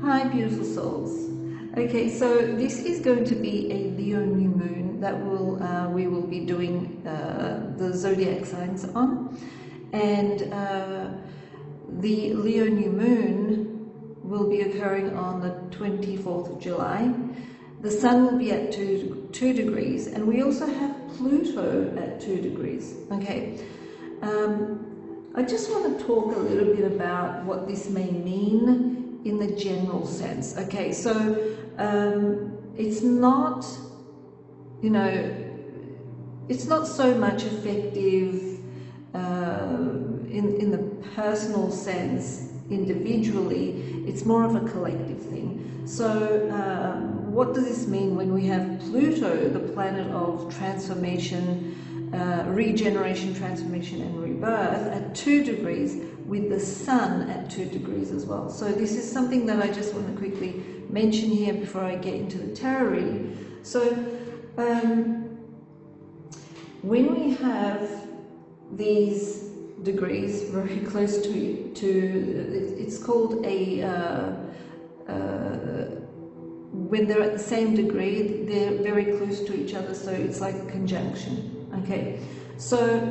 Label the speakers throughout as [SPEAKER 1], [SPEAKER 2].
[SPEAKER 1] Hi beautiful souls. Okay, so this is going to be a Leo new moon that we will be doing the zodiac signs on, and the Leo new moon will be occurring on the 24th of July. The sun will be at 2 degrees, and we also have Pluto at 2 degrees. Okay, I just want to talk a little bit about what this may mean in the general sense. Okay, so it's not, you know, it's not so much effective in the personal sense individually. It's more of a collective thing. So what does this mean when we have Pluto, the planet of transformation, regeneration, transformation and rebirth, at 2 degrees, with the sun at 2 degrees as well? So this is something that I just want to quickly mention here before I get into the tarot reading. So when we have these degrees very close to it's called a when they're at the same degree, they're very close to each other, so it's like a conjunction. Okay, so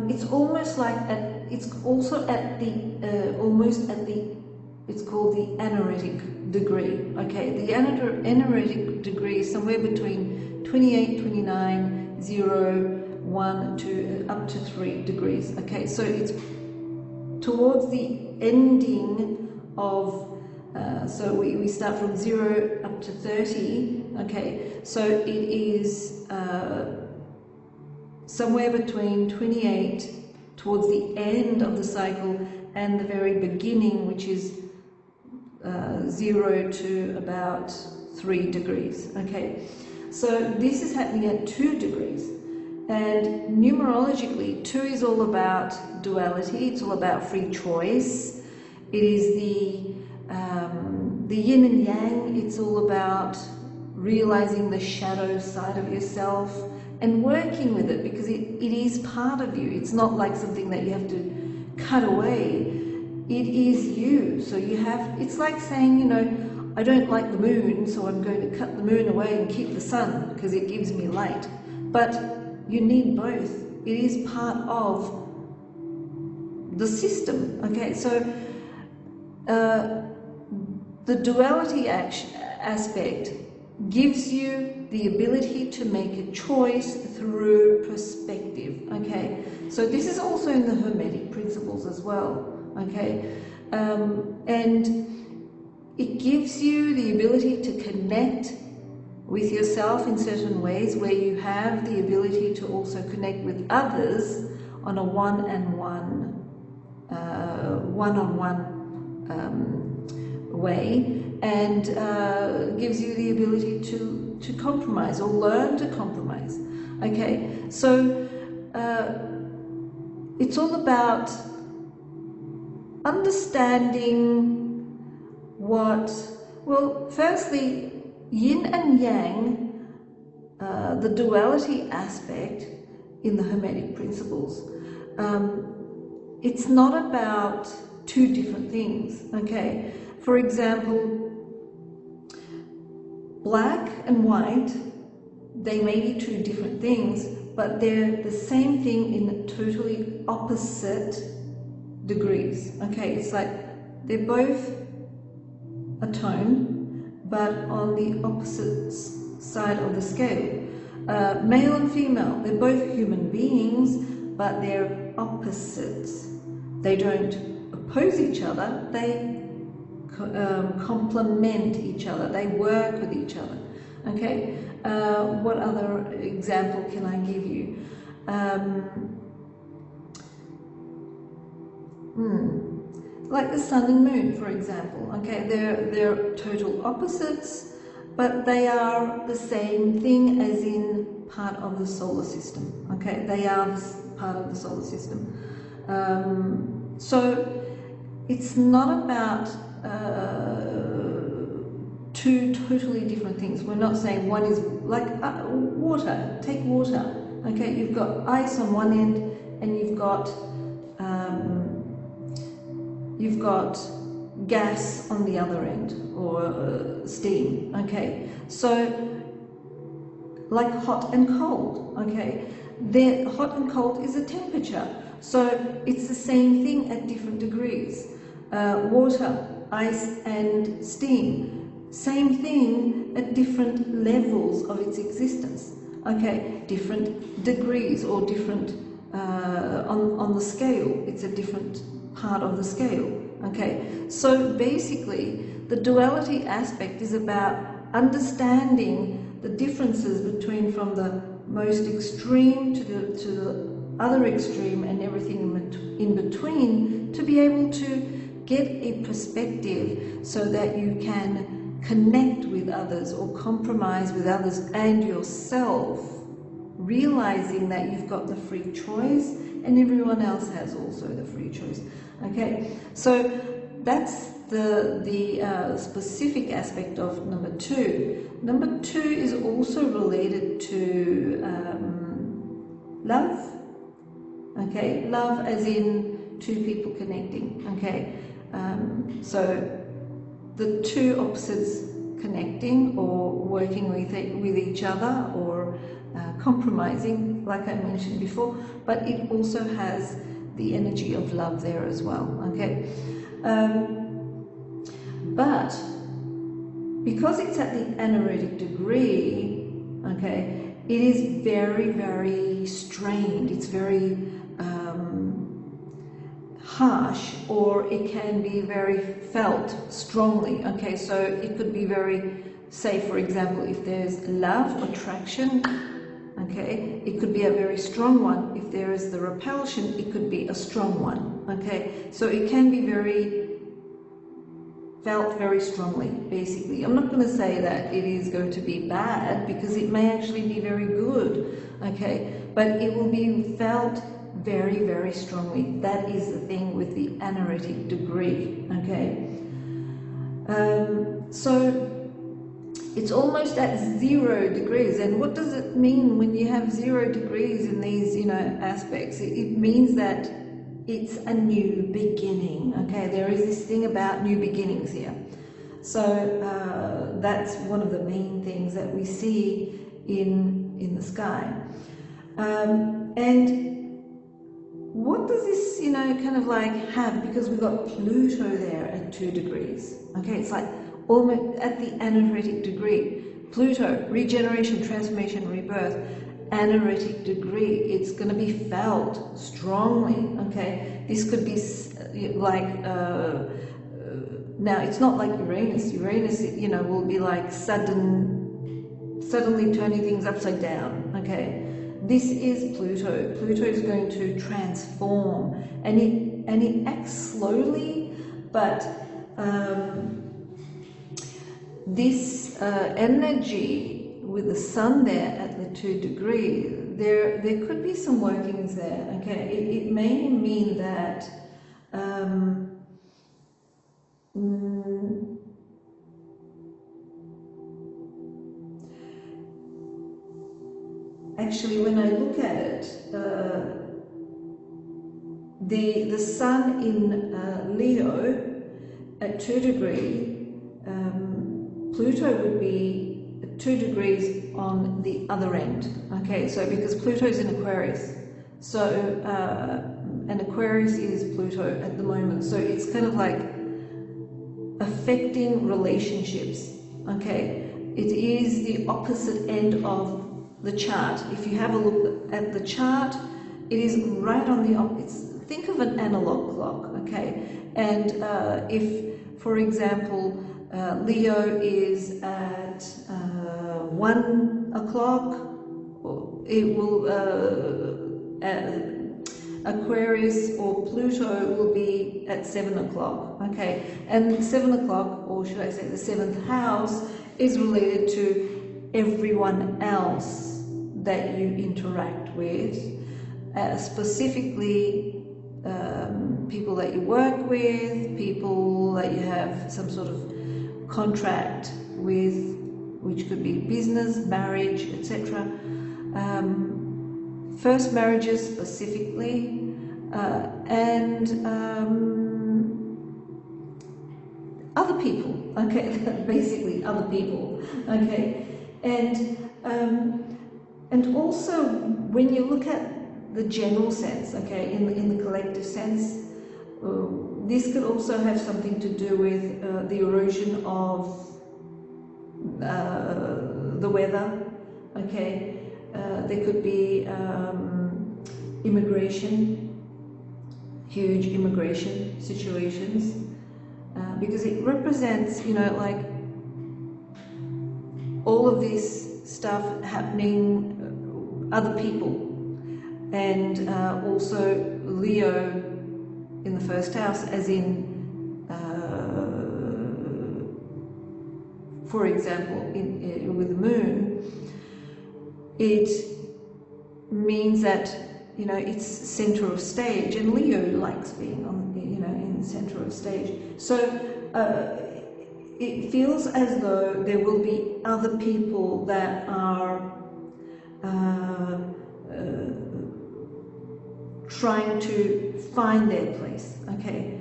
[SPEAKER 1] it's almost like it's also at the almost at the, it's called the anaretic degree. Okay, the anaretic degree is somewhere between 28, 29, 0, 1 to up to 3 degrees. Okay, so it's towards the ending of so we start from 0 up to 30. Okay, so it is somewhere between 28 towards the end of the cycle and the very beginning, which is 0 to about 3 degrees. Okay, so this is happening at 2 degrees, and numerologically 2 is all about duality. It's all about free choice. It is the yin and yang. It's all about realizing the shadow side of yourself and working with it, because it is part of you. It's not like something that you have to cut away. It is you. So you have, it's like saying, you know, I don't like the moon, so I'm going to cut the moon away and keep the sun because it gives me light. But you need both. It is part of the system. Okay, so the duality aspect gives you the ability to make a choice through perspective. Okay, so this is also in the Hermetic principles as well. Okay, and it gives you the ability to connect with yourself in certain ways, where you have the ability to also connect with others on a one-on-one way, and gives you the ability to compromise or learn to compromise. Okay, so it's all about understanding what, well, firstly, yin and yang, the duality aspect in the Hermetic principles. It's not about two different things. Okay, for example, black and white, they may be two different things, but they're the same thing in totally opposite degrees. Okay, it's like they're both a tone, but on the opposite side of the scale. Male and female, they're both human beings, but they're opposites. They don't oppose each other, they complement each other, they work with each other. Okay, what other example can I give you? Like the sun and moon, for example. Okay, they're total opposites, but they are the same thing, as in part of the solar system. Okay, they are part of the solar system. So it's not about two totally different things. We're not saying one is like water. Take water. Okay, you've got ice on one end, and you've got gas on the other end, or steam. Okay, so like hot and cold. Okay, the hot and cold is a temperature, so it's the same thing at different degrees. Water, ice and steam, same thing at different levels of its existence. Okay, different degrees, or different on the scale. It's a different part of the scale. Okay, so basically the duality aspect is about understanding the differences between, from the most extreme to the other extreme, and everything in between, to be able to get a perspective so that you can connect with others or compromise with others and yourself, realizing that you've got the free choice and everyone else has also the free choice. Okay, so that's the specific aspect of number 2. Number 2 is also related to love. Okay, love as in two people connecting. Okay, so the two opposites connecting or working with each other, or compromising, like I mentioned before, but it also has the energy of love there as well. Okay, but because it's at the anaretic degree, okay, it is very, very strained. It's very harsh, or it can be very felt strongly. Okay, so it could be very, say for example, if there's love, attraction, okay, it could be a very strong one. If there is the repulsion, it could be a strong one. Okay, so it can be very felt very strongly, basically. I'm not going to say that it is going to be bad, because it may actually be very good, okay, but it will be felt very, very strongly. That is the thing with the anaretic degree. Okay, so it's almost at 0 degrees. And what does it mean when you have 0 degrees in these, you know, aspects? It means that it's a new beginning. Okay, there is this thing about new beginnings here. So that's one of the main things that we see in the sky. And what does this, you know, kind of like have? Because we've got Pluto there at 2 degrees. Okay, it's like almost at the anaretic degree. Pluto, regeneration, transformation, rebirth. Anaretic degree, it's going to be felt strongly. Okay, this could be like now it's not like Uranus. Uranus, you know, will be like suddenly turning things upside down. Okay, this is Pluto. Pluto is going to transform, and it acts slowly, but this energy with the sun there at the 2 degree, there could be some workings there. Okay, it may mean that actually, when I look at it, the sun in Leo at 2 degree, Pluto would be 2 degrees on the other end. Okay, so because Pluto is in Aquarius, so and Aquarius is Pluto at the moment, so it's kind of like affecting relationships. Okay, it is the opposite end of the chart. If you have a look at the chart, it is right on the opposite. Think of an analog clock. Okay, and if, for example, Leo is at 1 o'clock, it will Aquarius or Pluto will be at 7 o'clock. Okay, and 7 o'clock, or should I say the 7th house, is related to everyone else that you interact with, specifically people that you work with, people that you have some sort of contract with, which could be business, marriage, etc. First marriages specifically, and other people, okay, basically other people, okay, and also when you look at the general sense, okay, in the collective sense, this could also have something to do with the erosion of the weather, okay. There could be immigration, huge immigration situations, because it represents, you know, like all of this stuff happening, other people, and also Leo in the first house, as in, for example, with the moon, it means that, you know, it's center of stage, and Leo likes being on, you know, in the center of stage. So it feels as though there will be other people that are trying to find their place, okay,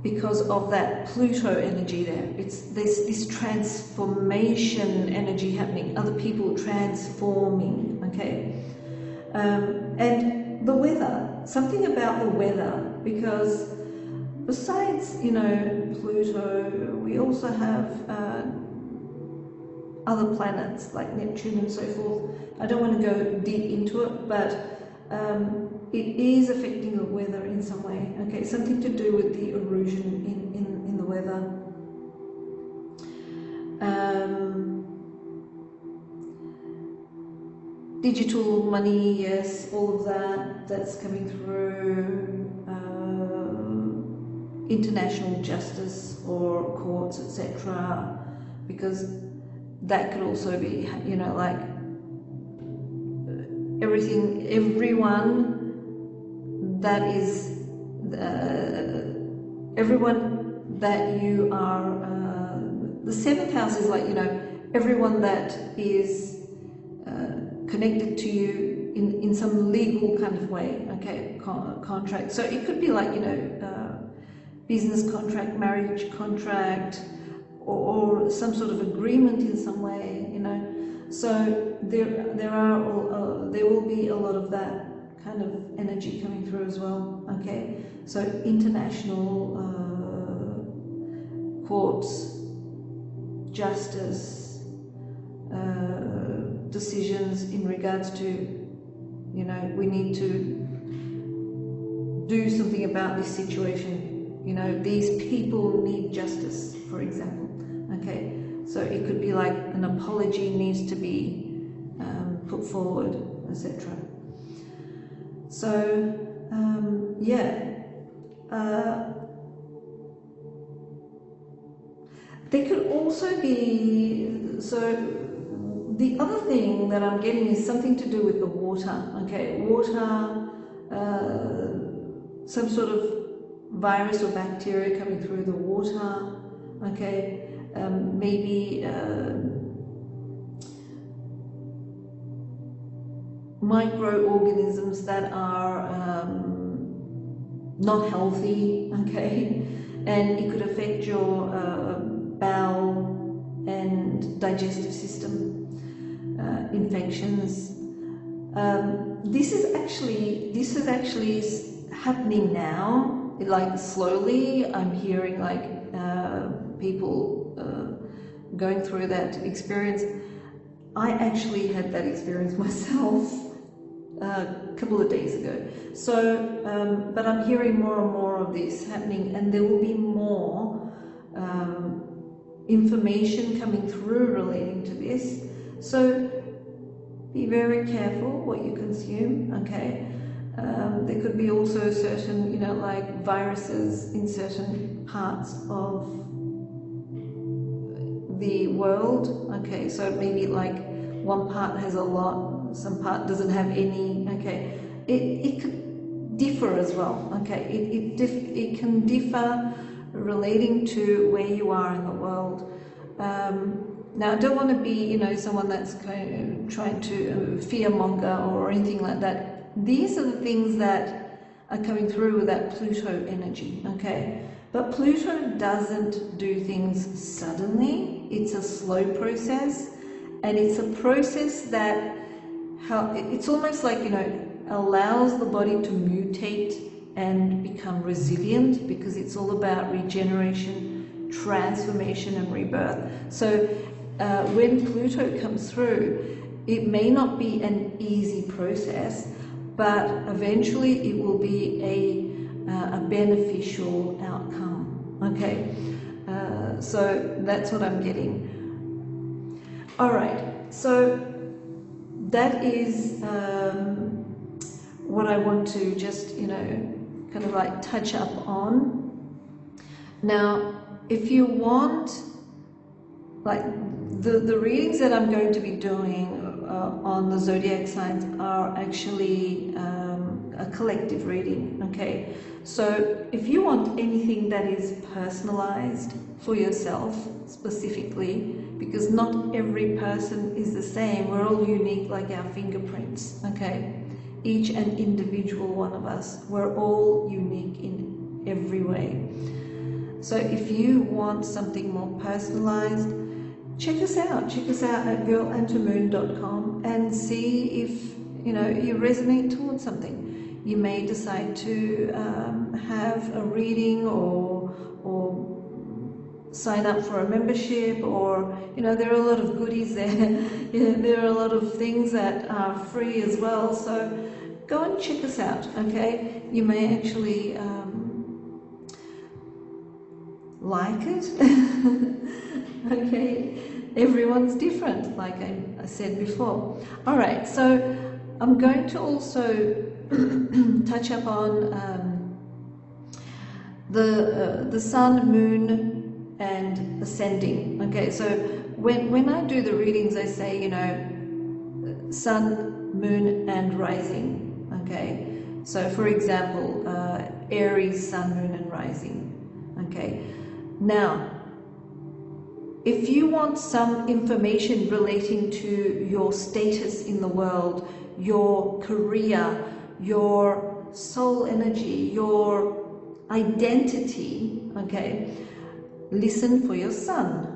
[SPEAKER 1] because of that Pluto energy there. There's this transformation energy happening, other people transforming, okay. And the weather, something about the weather, because besides, you know, Pluto, we also have other planets like Neptune and so forth. I don't want to go deep into it, but it is affecting the weather in some way, okay, something to do with the erosion in the weather. Digital money, yes, all of that's coming through. International justice or courts, etc., because that could also be, you know, like everyone that you are, the seventh house is like, you know, everyone that is connected to you in some legal kind of way, okay, contract. So it could be like, you know, business contract, marriage contract, or some sort of agreement in some way, you know. So there will be a lot of that kind of energy coming through as well, okay. So international courts, justice, decisions in regards to, you know, we need to do something about this situation. You know, these people need justice, for example, okay. So it could be like an apology needs to be put forward, etc. So, yeah. There could also be, so the other thing that I'm getting is something to do with the water, okay. Water, some sort of virus or bacteria coming through the water, okay. Maybe microorganisms that are not healthy, okay, and it could affect your bowel and digestive system, infections. This is actually happening now. Like slowly, I'm hearing like people going through that experience. I actually had that experience myself a couple of days ago. So, but I'm hearing more and more of this happening, and there will be more information coming through relating to this. So be very careful what you consume, okay? There could be also certain, you know, like viruses in certain parts of the world, okay? So maybe like one part has a lot, some part doesn't have any, okay? It could differ as well, okay? It can differ relating to where you are in the world. Now, I don't want to be, you know, someone that's trying to fearmonger or anything like that. These are the things that are coming through with that Pluto energy, okay? But Pluto doesn't do things suddenly. It's a slow process, and it's a process that it's almost like, you know, allows the body to mutate and become resilient, because it's all about regeneration, transformation and rebirth. So when Pluto comes through, it may not be an easy process, but eventually it will be a beneficial outcome, okay? So that's what I'm getting. All right, so that is what I want to just, you know, kind of like touch up on. Now, if you want, like, the readings that I'm going to be doing on the zodiac signs are actually a collective reading, okay? So if you want anything that is personalized for yourself specifically, because not every person is the same, we're all unique like our fingerprints, okay? Each and individual one of us, we're all unique in every way. So if you want something more personalized, check us out at girlandtomoon.com and see if, you know, you resonate towards something. You may decide to have a reading or sign up for a membership, or, you know, there are a lot of goodies there. Yeah, there are a lot of things that are free as well, so go and check us out, okay? You may actually like it. Okay, everyone's different, like I said before. All right, so I'm going to also touch up on the sun, moon, and ascending. Okay, so when I do the readings, I say, you know, sun, moon, and rising. Okay, so for example, Aries, sun, moon, and rising. Okay, now, if you want some information relating to your status in the world, your career, your soul energy, your identity, okay, listen for your sun.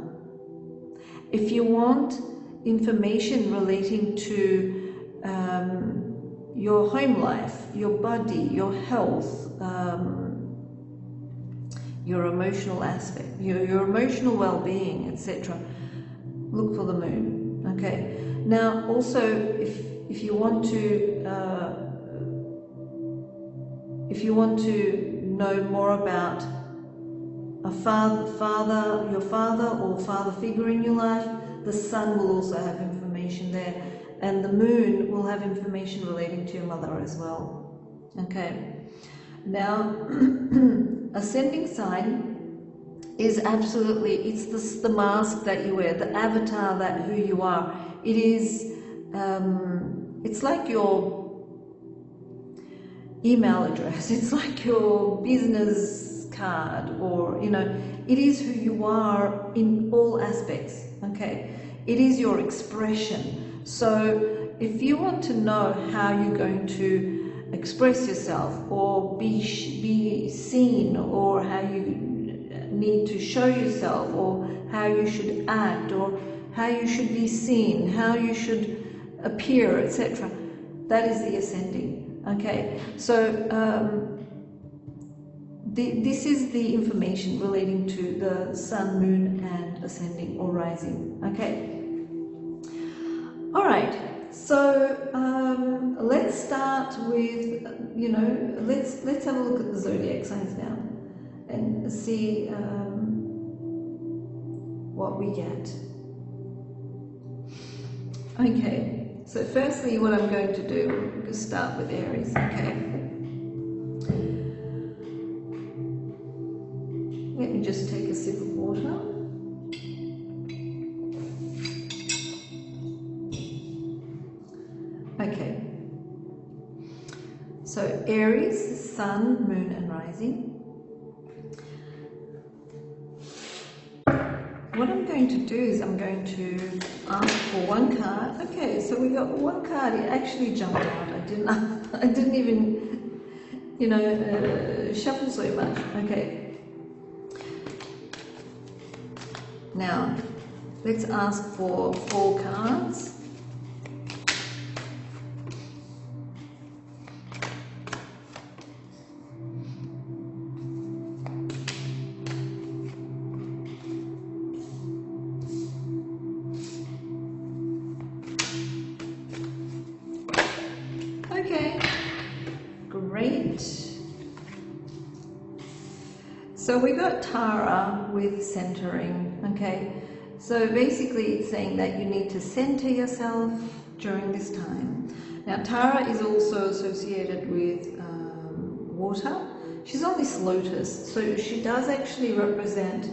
[SPEAKER 1] If you want information relating to your home life, your body, your health, your emotional aspect, your emotional well-being, etc., look for the moon. Okay. Now, also, if you want to know more about a your father or father figure in your life, the sun will also have information there, and the moon will have information relating to your mother as well. Okay. Now, ascending sign is absolutely, it's the mask that you wear, the avatar that who you are. It is, it's like your email address, it's like your business card, or, you know, it is who you are in all aspects, okay? It is your expression. So if you want to know how you're going to express yourself, or be seen, or how you need to show yourself, or how you should act, or how you should be seen, how you should appear, etc., that is the ascending. Okay, so this is the information relating to the sun, moon, and ascending or rising. Okay, all right. So let's start with, you know, let's have a look at the zodiac signs now and see what we get. Okay, so firstly, what I'm going to do is start with Aries. Okay, let me just take a sip of water. Okay, so Aries, sun, moon, and rising. What I'm going to do is I'm going to ask for one card. Okay, so we got one card. It actually jumped out. I didn't even, you know, shuffle so much. Okay. Now, let's ask for 4 cards. Okay, great. So we got Tara with centering, okay? So basically it's saying that you need to center yourself during this time. Now Tara is also associated with water. She's on this lotus, so she does actually represent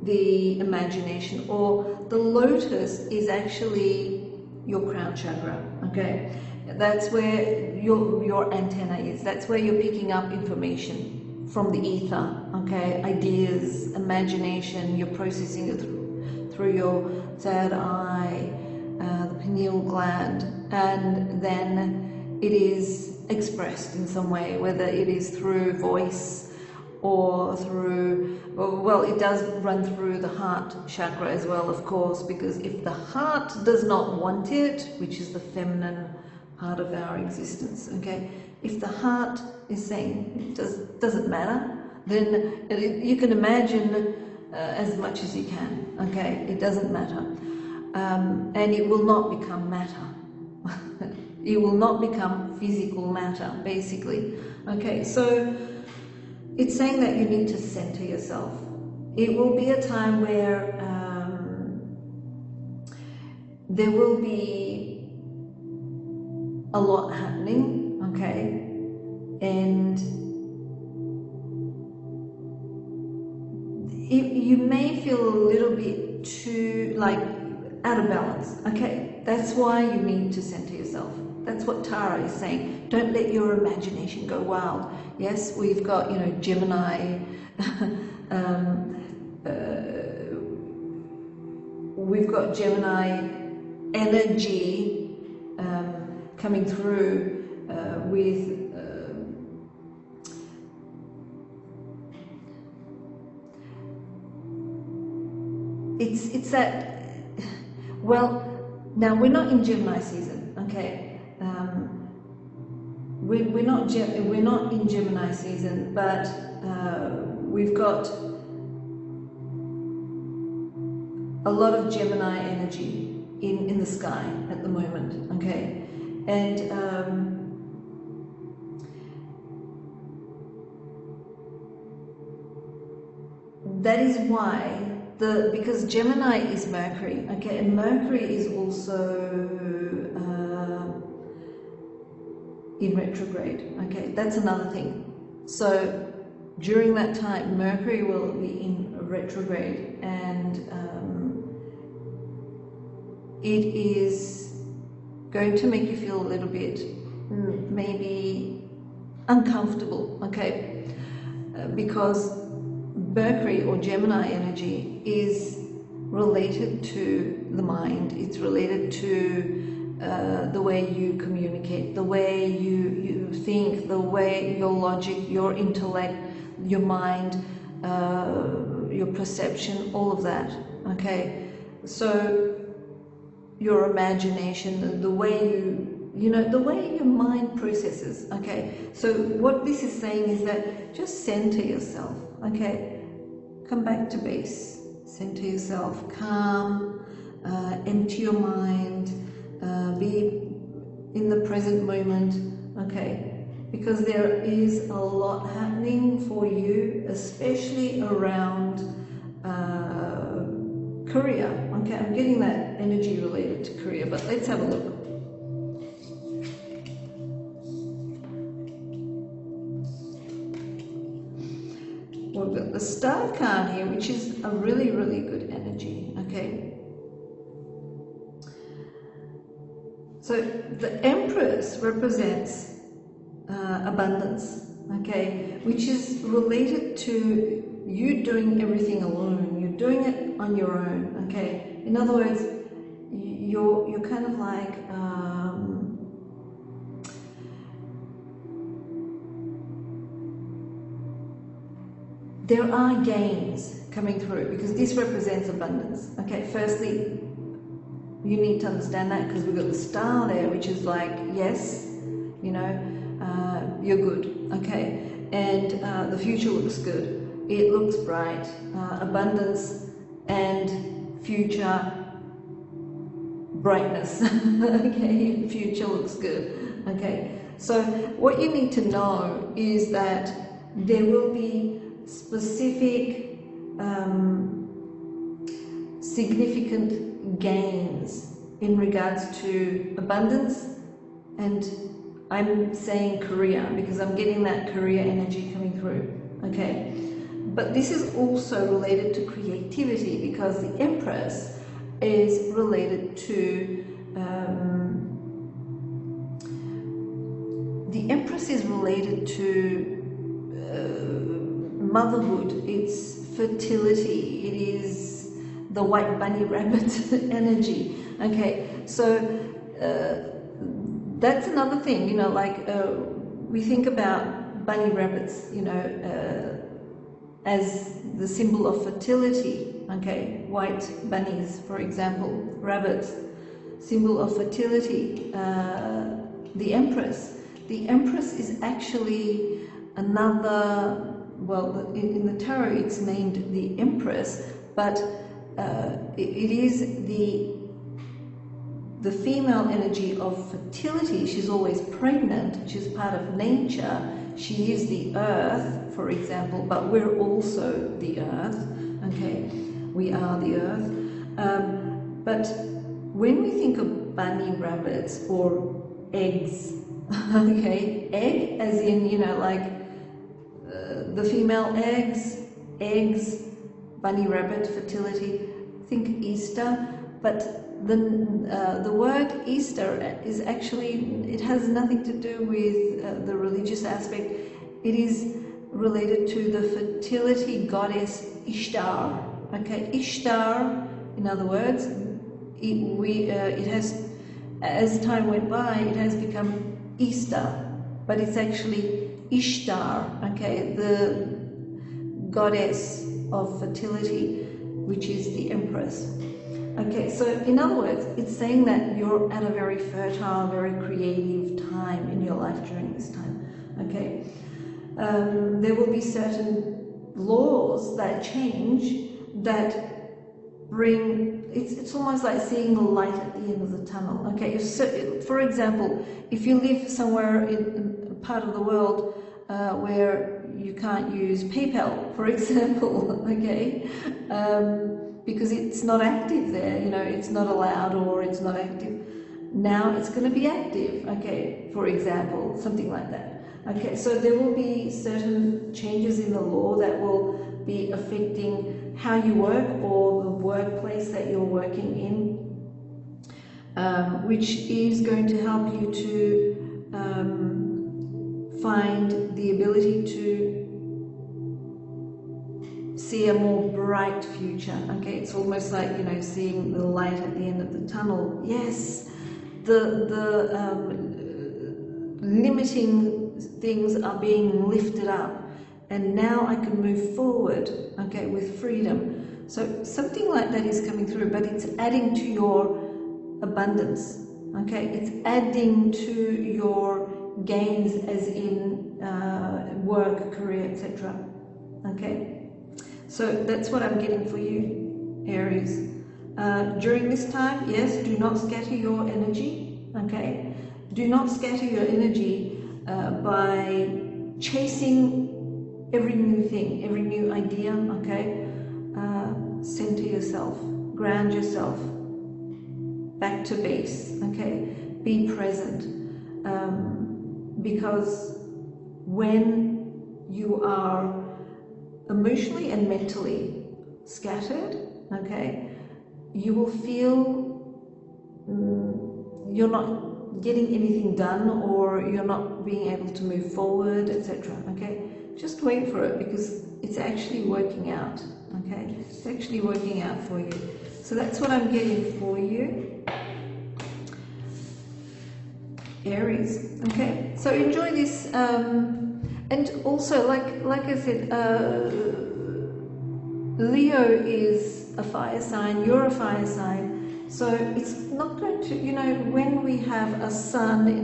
[SPEAKER 1] the imagination, or the lotus is actually your crown chakra, okay? That's where your antenna is. That's where you're picking up information from the ether, okay? Ideas, imagination, you're processing it through your third eye, the pineal gland, and then it is expressed in some way, whether it is through voice or through, well, it does run through the heart chakra as well, of course, because if the heart does not want it, which is the feminine part of our existence, okay, if the heart is saying it doesn't matter, then you can imagine as much as you can, okay, it doesn't matter, and it will not become matter. It will not become physical matter, basically, okay? So it's saying that you need to center yourself. It will be a time where there will be a lot happening, okay? And you may feel a little bit too, like, out of balance, okay? That's why you need to center yourself. That's what Tara is saying. Don't let your imagination go wild. Yes, we've got, you know, Gemini, we've got Gemini energy coming through with it's that, well, now we're not in Gemini season, okay? We're not in Gemini season, but we've got a lot of Gemini energy in the sky at the moment, okay? And that is why because Gemini is Mercury, okay, and Mercury is also in retrograde, okay, that's another thing. So during that time, Mercury will be in retrograde, and it is going to make you feel a little bit maybe uncomfortable, okay, because Mercury or Gemini energy is related to the mind. It's related to the way you communicate, the way you think, the way your logic, your intellect, your mind, your perception, all of that, okay? So your imagination, the way the way your mind processes, okay? So what this is saying is that just center yourself, okay? Come back to base, center yourself, calm, empty your mind, be in the present moment, okay? Because there is a lot happening for you, especially around career, okay? I'm getting that energy related to career, but let's have a look. We've got the Star card here, which is a really, really good energy, okay? So the Empress represents abundance, okay? Which is related to you doing everything alone. You're doing it on your own, okay? In other words, you're kind of like there are gains coming through because this represents abundance. Okay, firstly, you need to understand that because we've got the star there, which is like, yes, you know, you're good, okay, and the future looks good, it looks bright, abundance and future brightness, okay, future looks good, okay. So what you need to know is that there will be specific significant gains in regards to abundance, and I'm saying career because I'm getting that career energy coming through, okay. But this is also related to creativity because the Empress is related to motherhood, it's fertility, it is the white bunny rabbit energy, okay. So that's another thing, you know, like we think about bunny rabbits, you know, as the symbol of fertility, okay, white bunnies, for example, rabbits, symbol of fertility. The Empress is actually another, well, in the tarot it's named the Empress, but it is the female energy of fertility. She's always pregnant, she's part of nature, she is the earth, for example, but we're also the earth, okay, we are the earth. But when we think of bunny rabbits or eggs, okay, egg as in, you know, like the female eggs, bunny rabbit, fertility, think Easter, but the word Easter is actually, it has nothing to do with the religious aspect. It is related to the fertility goddess Ishtar, okay, Ishtar, in other words, it has, as time went by, it has become Easter, but it's actually Ishtar, okay, the goddess of fertility, which is the Empress. Okay, so in other words, it's saying that you're at a very fertile, very creative time in your life during this time, okay. There will be certain laws that change that bring, it's almost like seeing the light at the end of the tunnel, okay. For example, if you live somewhere in a part of the world where you can't use PayPal, for example, okay, because it's not active there, you know, it's not allowed or it's not active. Now it's going to be active, okay, for example, something like that. Okay, so there will be certain changes in the law that will be affecting how you work or the workplace that you're working in, which is going to help you to find the ability to see a more bright future, okay. It's almost like, you know, seeing the light at the end of the tunnel. Yes, the limiting things are being lifted up, and now I can move forward, okay, with freedom. So something like that is coming through, but it's adding to your abundance, okay. It's adding to your gains, as in work, career, etc. Okay. So that's what I'm getting for you, Aries. During this time, yes, do not scatter your energy, okay? Do not scatter your energy by chasing every new thing, every new idea, okay? Center yourself, ground yourself, back to base, okay? Be present, because when you are emotionally and mentally scattered, okay, you will feel you're not getting anything done, or you're not being able to move forward, etc. Okay, just wait for it, because it's actually working out, okay, it's actually working out for you. So that's what I'm getting for you, Aries. Okay, so enjoy this. And also, like I said, Leo is a fire sign, you're a fire sign, so it's not going to, you know, when we have a sun in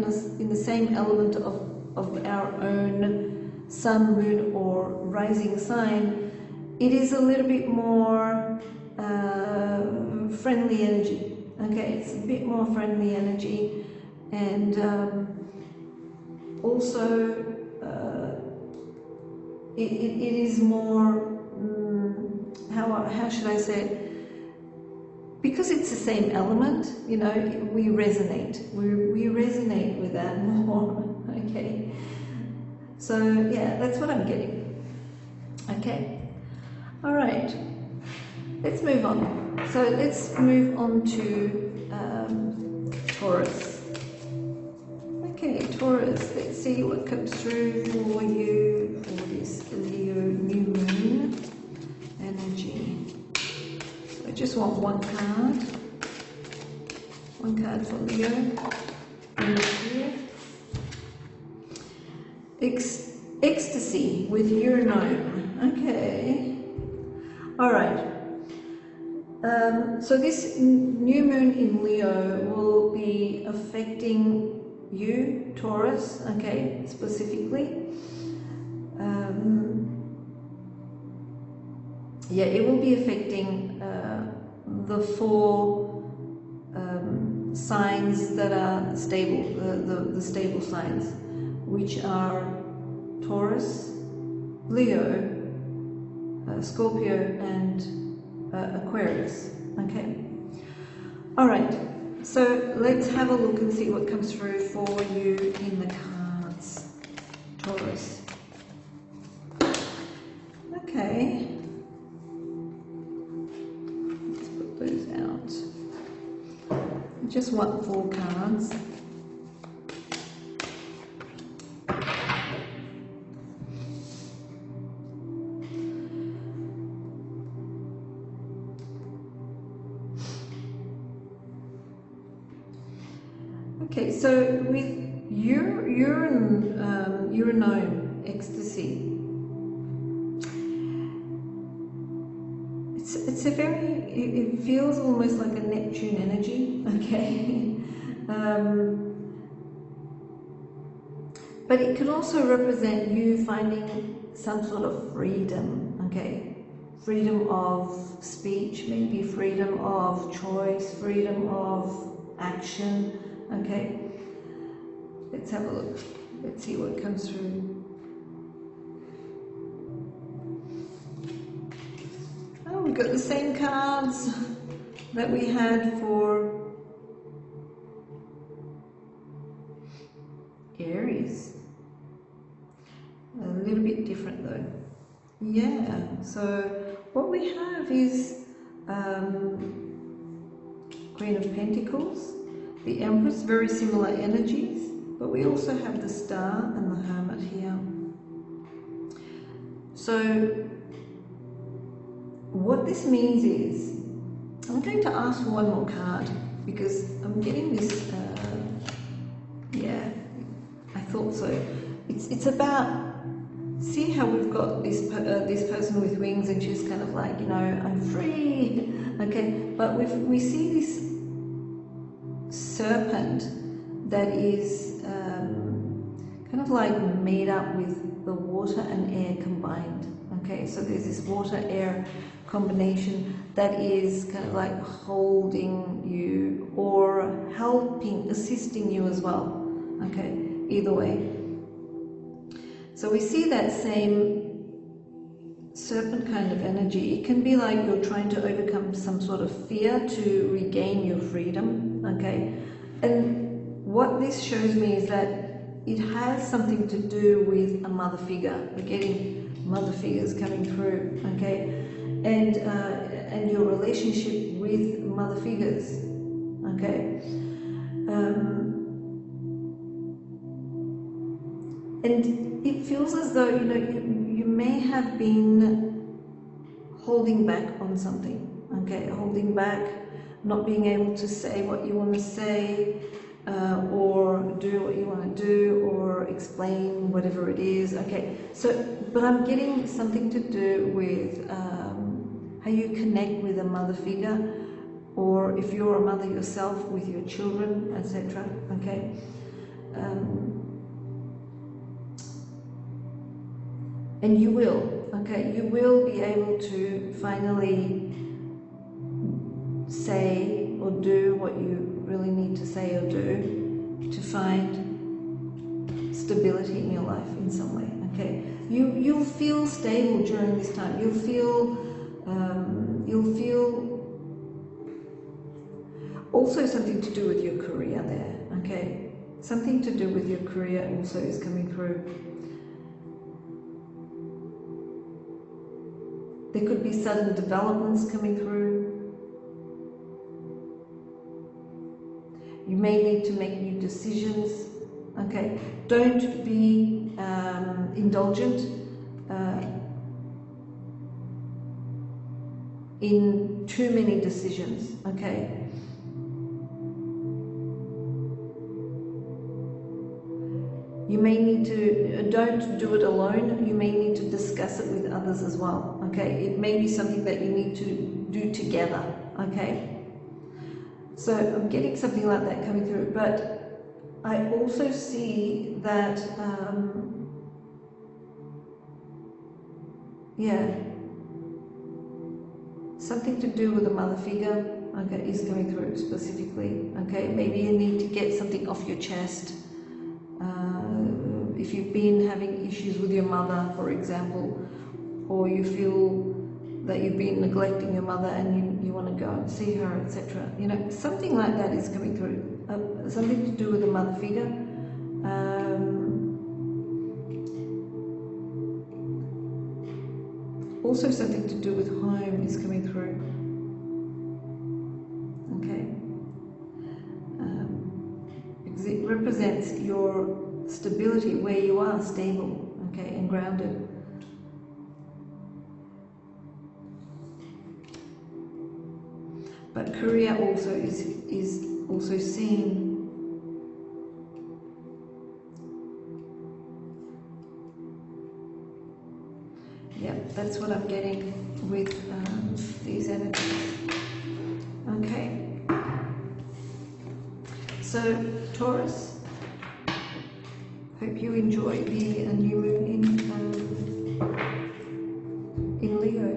[SPEAKER 1] the same element of our own sun, moon or rising sign, it is a little bit more friendly energy. Okay, it's a bit more friendly energy, and also it is more, how should I say it? Because it's the same element, you know, we resonate. We resonate with that more. Okay, so yeah, that's what I'm getting. Okay, all right, let's move on. So let's move on to Taurus. Okay, Taurus, let's see what comes through for you for this Leo new moon energy. So I just want one card for Leo. Ecstasy with Uranome. Okay, all right. So this new moon in Leo will be affecting you, Taurus, okay, specifically. Yeah, it will be affecting the four signs that are stable, the stable signs, which are Taurus, Leo, Scorpio, and Aquarius. Okay, all right, so let's have a look and see what comes through for you in the cards, Taurus. Okay, let's put those out. I just want 4 cards. Okay, so with Uranome, ecstasy, it's a very, it feels almost like a Neptune energy, okay? But it could also represent you finding some sort of freedom, okay? Freedom of speech, maybe freedom of choice, freedom of action. Okay, let's have a look. Let's see what comes through. Oh, we've got the same cards that we had for Aries. A little bit different though. Yeah, so what we have is Queen of Pentacles, the Empress, very similar energies, but we also have the Star and the Hermit here. So what this means is, I'm going to ask for one more card because I'm getting this, yeah, I thought so. It's about, see how we've got this person with wings and she's kind of like, you know, I'm free, okay, but we see this serpent that is kind of like made up with the water and air combined. Okay, so there's this water-air combination that is kind of like holding you or helping, assisting you as well. Okay, either way. So we see that same serpent kind of energy. It can be like you're trying to overcome some sort of fear to regain your freedom. Okay, and what this shows me is that it has something to do with a mother figure. We're getting mother figures coming through, okay, and your relationship with mother figures, okay, and it feels as though, you know, you may have been holding back on something, okay, holding back, not being able to say what you want to say, or do what you want to do, or explain whatever it is, okay. So, but I'm getting something to do with how you connect with a mother figure, or if you're a mother yourself with your children, etc. Okay. And you will, okay, you will be able to finally say or do what you really need to say or do to find stability in your life in some way. Okay, you'll feel stable during this time. You'll feel also something to do with your career there. Okay, something to do with your career also is coming through. There could be sudden developments coming through. You may need to make new decisions. Okay, don't be indulgent in too many decisions. Okay. You may need to, don't do it alone, you may need to discuss it with others as well, okay? It may be something that you need to do together, okay? So I'm getting something like that coming through, but I also see that, yeah, something to do with a mother figure, okay, is coming through specifically, okay? Maybe you need to get something off your chest. If you've been having issues with your mother, for example, or you feel that you've been neglecting your mother and you want to go and see her, etc. You know, something like that is coming through. Something to do with a mother figure. Also something to do with home is coming through. Okay. Because it represents your stability, where you are stable, okay, and grounded. But career also is also seen. Yeah, that's what I'm getting with these energies. Okay. So Taurus, hope you enjoy the new moon in Leo.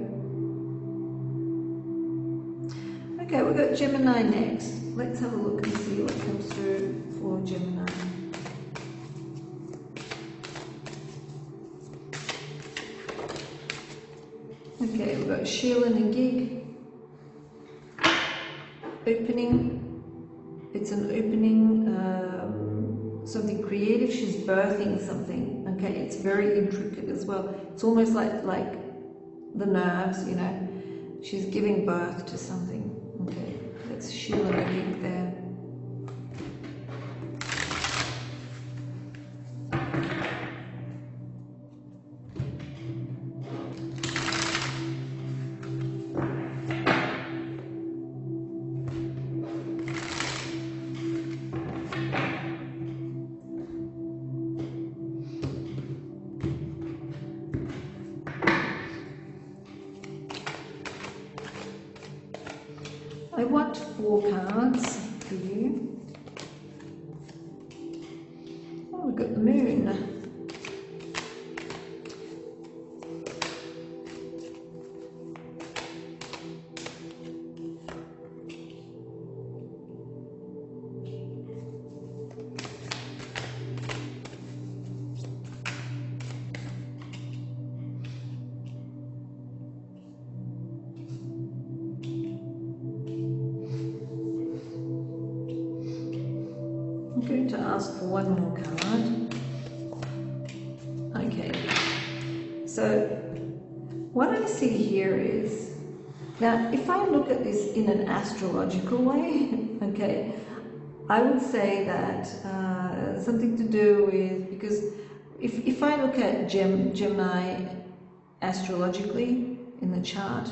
[SPEAKER 1] Okay, we've got Gemini next. Let's have a look and see what comes through for Gemini. Okay, we've got Sheila and Gig. Opening. It's an opening, something creative. She's birthing something. Okay, it's very intricate as well. It's almost like the nerves, you know. She's giving birth to something. Okay, that's Sheila and Gig there. I want 4 cards for you. Oh, we've got the moon. I'm going to ask for one more card. Okay, so what I see here is, now if I look at this in an astrological way, okay, I would say that something to do with, because if I look at Gemini astrologically in the chart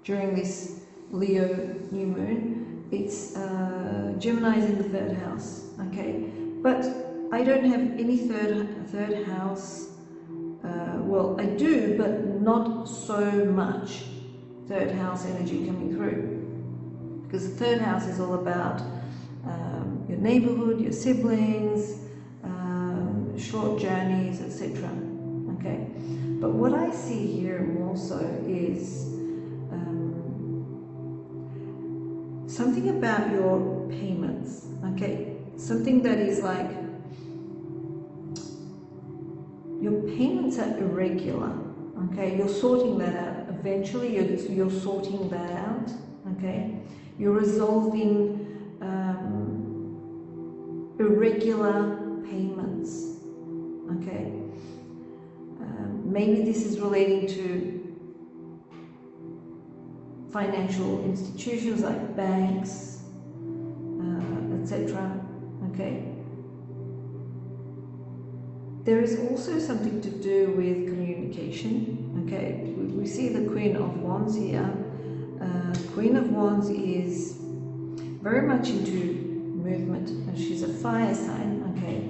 [SPEAKER 1] during this Leo new moon, it's Gemini's in the 3rd house, okay, but I don't have any third house. Well, I do, but not so much. third house energy coming through. Because the third house is all about your neighborhood, your siblings, short journeys, etc. Okay, but what I see here more so is something about your payments. Okay, something that is like your payments are irregular. Okay, you're sorting that out. Eventually, you're sorting that out. Okay, you're resolving irregular payments. Okay, maybe this is relating to financial institutions like banks, etc. Okay. There is also something to do with communication. Okay, we see the Queen of Wands here. Queen of Wands is very much into movement, and she's a fire sign. Okay,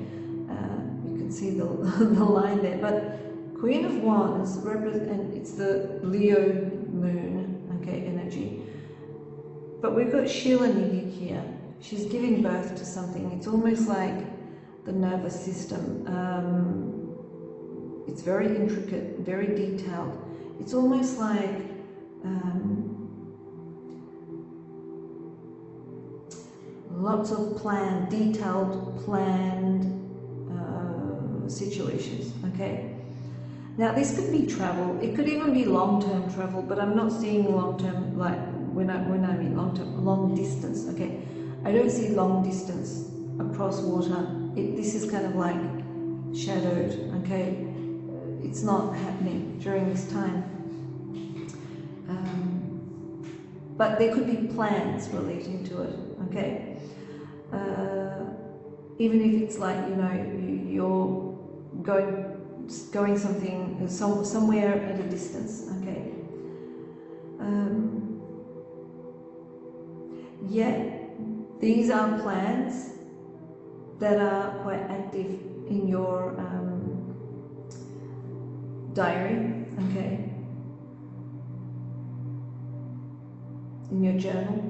[SPEAKER 1] you can see the the line there. But Queen of Wands represent, it's the Leo moon. Okay, energy. But we've got Sheila Nidhi here. She's giving birth to something. It's almost like the nervous system. It's very intricate, very detailed. It's almost like lots of detailed, planned situations. Okay. Now this could be travel. It could even be long-term travel, but I'm not seeing long-term, like when I mean long-term, long distance. Okay, I don't see long distance across water. This is kind of like shadowed. Okay, it's not happening during this time. But there could be plans relating to it. Okay, even if it's like, you know, you're going somewhere at a distance. Okay. Yeah, these are plans that are quite active in your diary. Okay, in your journal.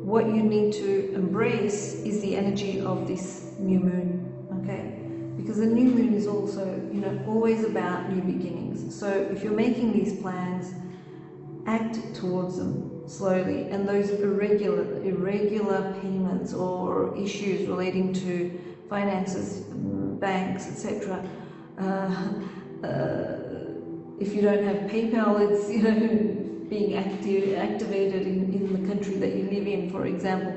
[SPEAKER 1] What you need to embrace is the energy of this new moon. Okay, because the new moon is also, you know, always about new beginnings. So if you're making these plans, act towards them slowly, and those irregular payments or issues relating to finances, banks, etc. If you don't have PayPal, it's, you know, being activated in the country that you live in, for example.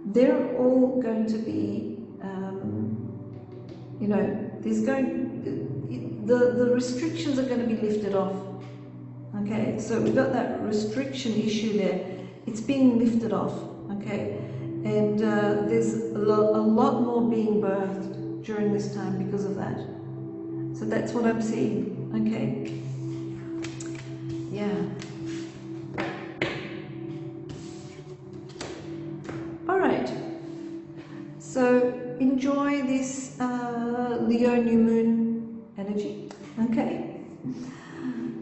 [SPEAKER 1] They're all going to be, you know, the restrictions are going to be lifted off. Okay, so we've got that restriction issue there. It's being lifted off. Okay, and there's a lot more being birthed during this time because of that. So that's what I'm seeing. Okay, yeah. All right. So enjoy this Leo new moon energy. Okay.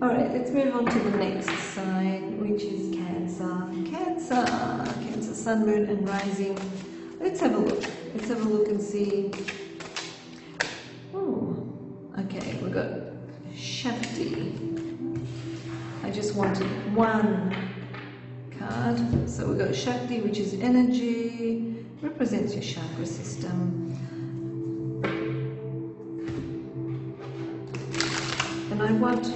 [SPEAKER 1] All right, let's move on to the next sign, which is Cancer. Cancer, Sun, Moon, and Rising. Let's have a look. Let's have a look and see. Oh, okay, we've got Shakti. I just wanted one card. So we've got Shakti, which is energy, represents your chakra system. And I want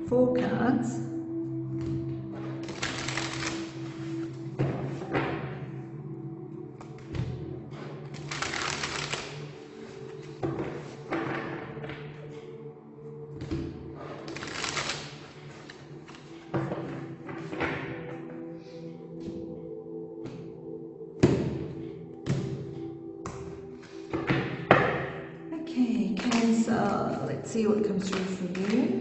[SPEAKER 1] 4 cards. Okay, Cancer, let's see what comes through for you.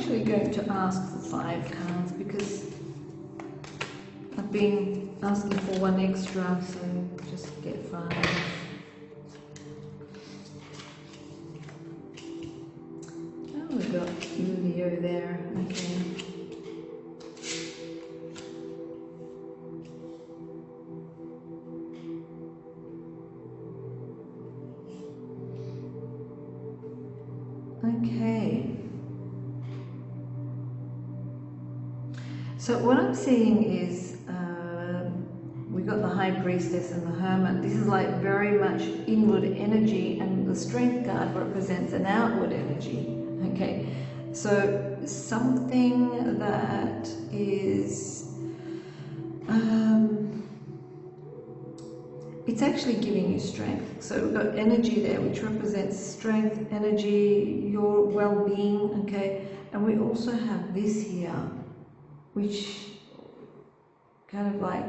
[SPEAKER 1] actually going to ask for 5 cards because I've been asking for 1 extra, so just get 5. Oh, we've got Leo there, okay. Okay. So what I'm seeing is we got the High Priestess and the Hermit. This is like very much inward energy, and the Strength card represents an outward energy. Okay, so something that is it's actually giving you strength. So we've got energy there, which represents strength, energy, your well-being, okay? And we also have this here, which kind of like,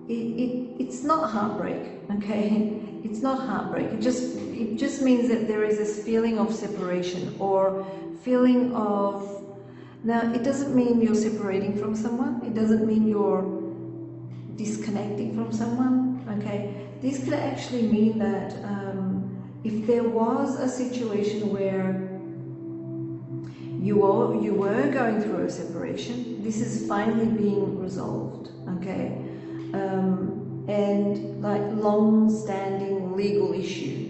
[SPEAKER 1] it's not heartbreak, okay? It's not heartbreak. It just means that there is this feeling of separation or feeling of, now it doesn't mean you're separating from someone. It doesn't mean you're disconnecting from someone, okay? This could actually mean that if there was a situation where you were going through a separation, this is finally being resolved, okay? And like long-standing legal issue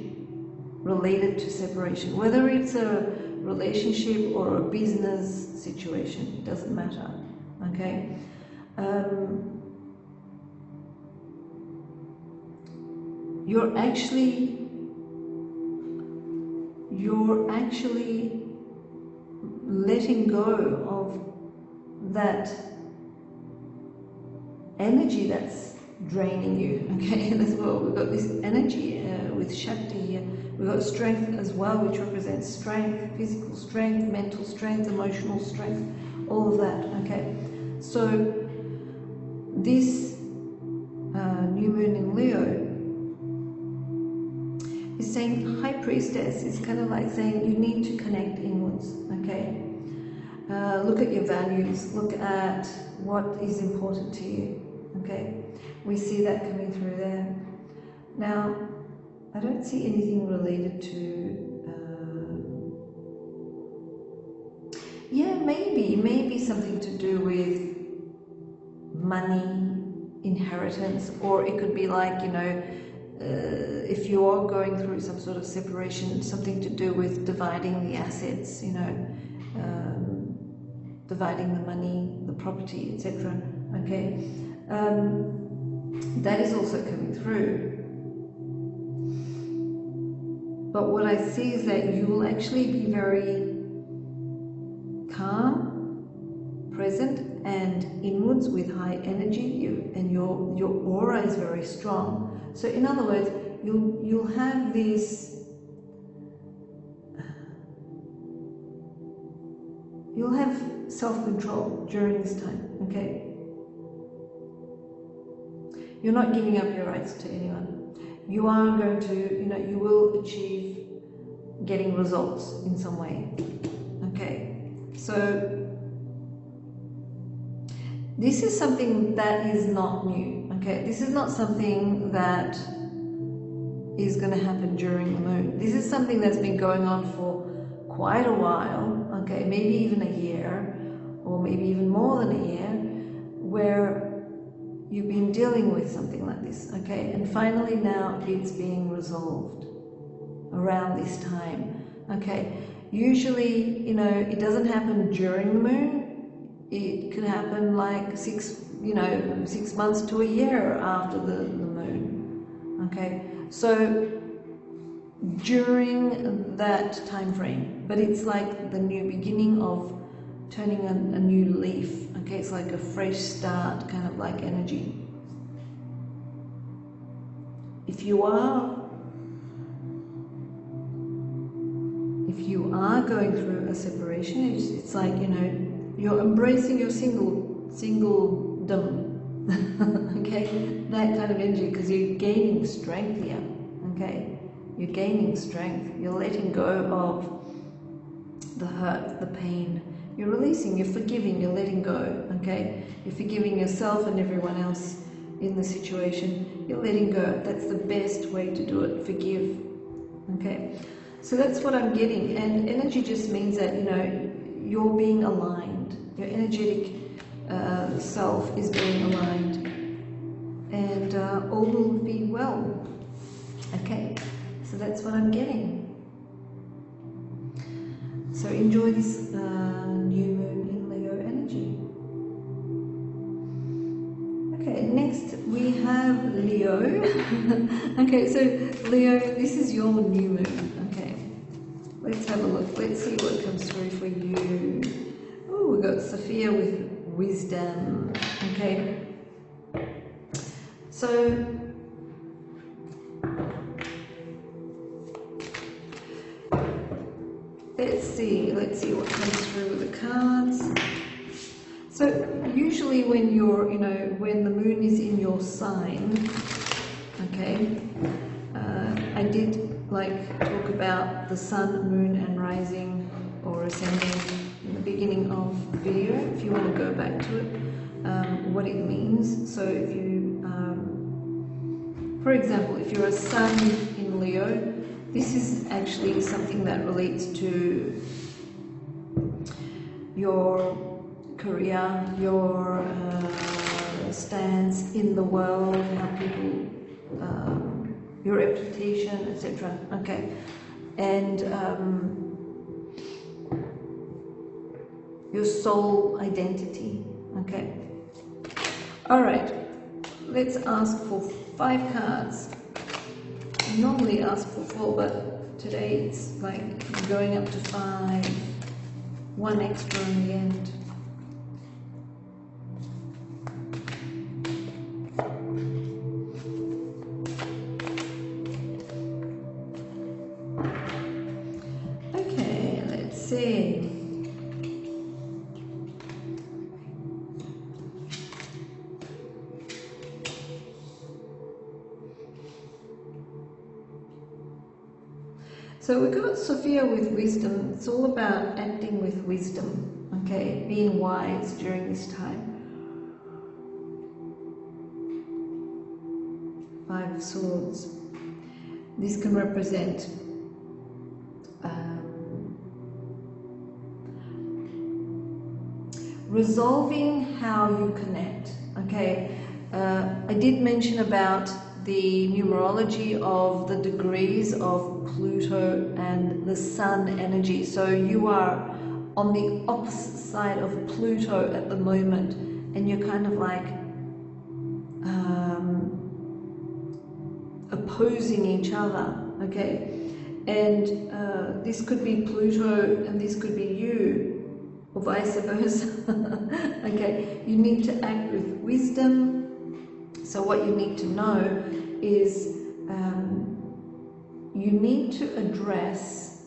[SPEAKER 1] related to separation, whether it's a relationship or a business situation, it doesn't matter, okay? You're actually letting go of that energy that's draining you, okay? And as well, we've got this energy with Shakti here. We've got strength as well, which represents strength, physical strength, mental strength, emotional strength, all of that, okay? So this new moon in Leo is saying, High Priestess is kind of like saying you need to connect inwards, okay? Look at your values, look at what is important to you, okay? We see that coming through there. Now, I don't see anything related to, yeah, maybe something to do with money, inheritance, or it could be like, you know, if you are going through some sort of separation, something to do with dividing the assets, you know, dividing the money, the property, etc. Okay, that is also coming through. But what I see is that you will actually be very calm, present, and inwards with high energy, and your aura is very strong. So in other words, you'll have this, you'll have self-control during this time, okay? You're not giving up your rights to anyone. You are going to, you know, you will achieve getting results in some way, okay? So this is something that is not new, okay? This is not something that is going to happen during the moon. This is something that's been going on for quite a while, okay? Maybe even a year, or maybe even more than a year, where you've been dealing with something like this, okay? And finally now it's being resolved around this time, okay? Usually, you know, it doesn't happen during the moon. It could happen like 6 months to a year after the moon, okay? So during that time frame, but it's like the new beginning of turning a new leaf, okay? It's like a fresh start, kind of like energy. If you are going through a separation, it's like, you know, you're embracing your singledom, okay? That kind of energy, because you're gaining strength here, okay? You're gaining strength. You're letting go of the hurt, the pain. You're releasing, you're forgiving, you're letting go, okay? You're forgiving yourself and everyone else in the situation. You're letting go. That's the best way to do it, forgive, okay? So that's what I'm getting. And energy just means that, you know, you're being aligned. Your energetic self is being aligned. And all will be well, okay? So that's what I'm getting. So enjoy this new moon in Leo energy. Okay, next we have Leo. Okay, so Leo, this is your new moon. Okay, let's have a look. Let's see what comes through for you. Oh, we got Sophia with wisdom. Okay, so let's see what comes through with the cards. So usually when you're, you know, when the moon is in your sign, okay, I did like talk about the sun, moon and rising or ascending in the beginning of the video, if you want to go back to it, what it means. So if you, for example, if you're a sun in Leo, this is actually something that relates to your career, your stance in the world, how people, your reputation, etc. Okay, and your soul identity. Okay. All right. Let's ask for 5 cards. I normally ask for 4, but today it's like going up to 5, 1 extra in the end. Okay, let's see. So we've got Sophia with wisdom. It's all about acting with wisdom, okay, being wise during this time. 5 of Swords. This can represent resolving how you connect, okay. I did mention about the numerology of the degrees of Pluto and the Sun energy. So you are on the opposite side of Pluto at the moment, and you're kind of like opposing each other, okay? And this could be Pluto and this could be you, or vice versa. Okay, you need to act with wisdom. So what you need to know is you need to address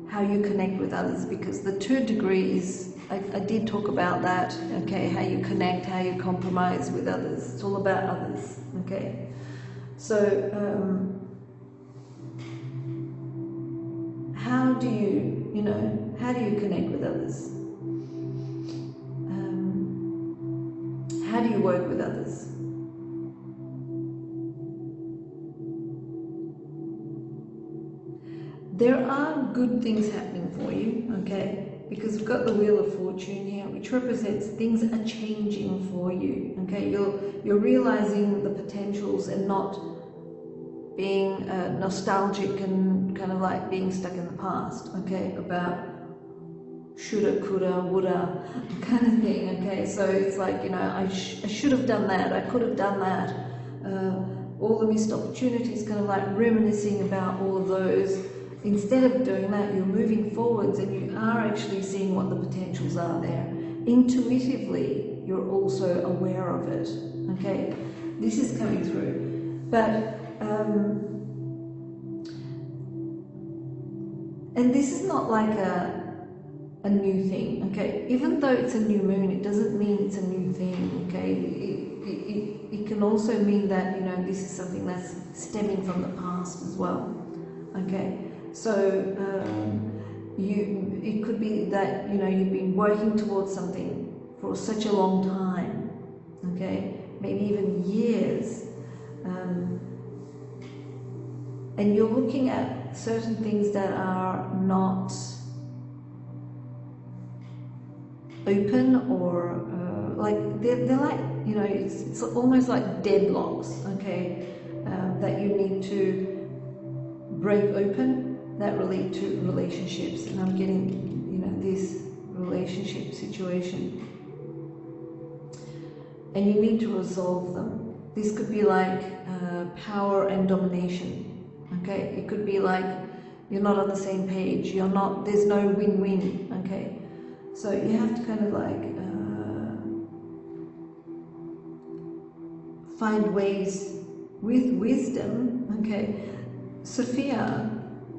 [SPEAKER 1] how you connect with others, because the 2 degrees, I did talk about that, okay, how you connect, how you compromise with others. It's all about others, okay? So how do you, you know, how do you connect with others? How do you work with others? There are good things happening for you, okay? Because we've got the Wheel of Fortune here, which represents things are changing for you, okay? You're realizing the potentials and not being nostalgic and kind of like being stuck in the past, okay? About shoulda, coulda, woulda kind of thing, okay? So it's like, you know, I should have done that, I could have done that, all the missed opportunities, kind of like reminiscing about all of those. Instead of doing that, you're moving forwards and you are actually seeing what the potentials are there. Intuitively, you're also aware of it, okay? This is coming through. But, and this is not like a new thing, okay? Even though it's a new moon, it doesn't mean it's a new thing, okay? It can also mean that, you know, this is something that's stemming from the past as well, okay? So it could be that, you know, you've been working towards something for such a long time, okay, maybe even years, and you're looking at certain things that are not open, or like they're like, you know, it's almost like deadlocks, okay, that you need to break open, that relate to relationships. And I'm getting, you know, this relationship situation, and you need to resolve them. This could be like power and domination, okay? It could be like you're not on the same page, you're not, there's no win-win, okay? So you have to kind of like find ways with wisdom, okay? Sophia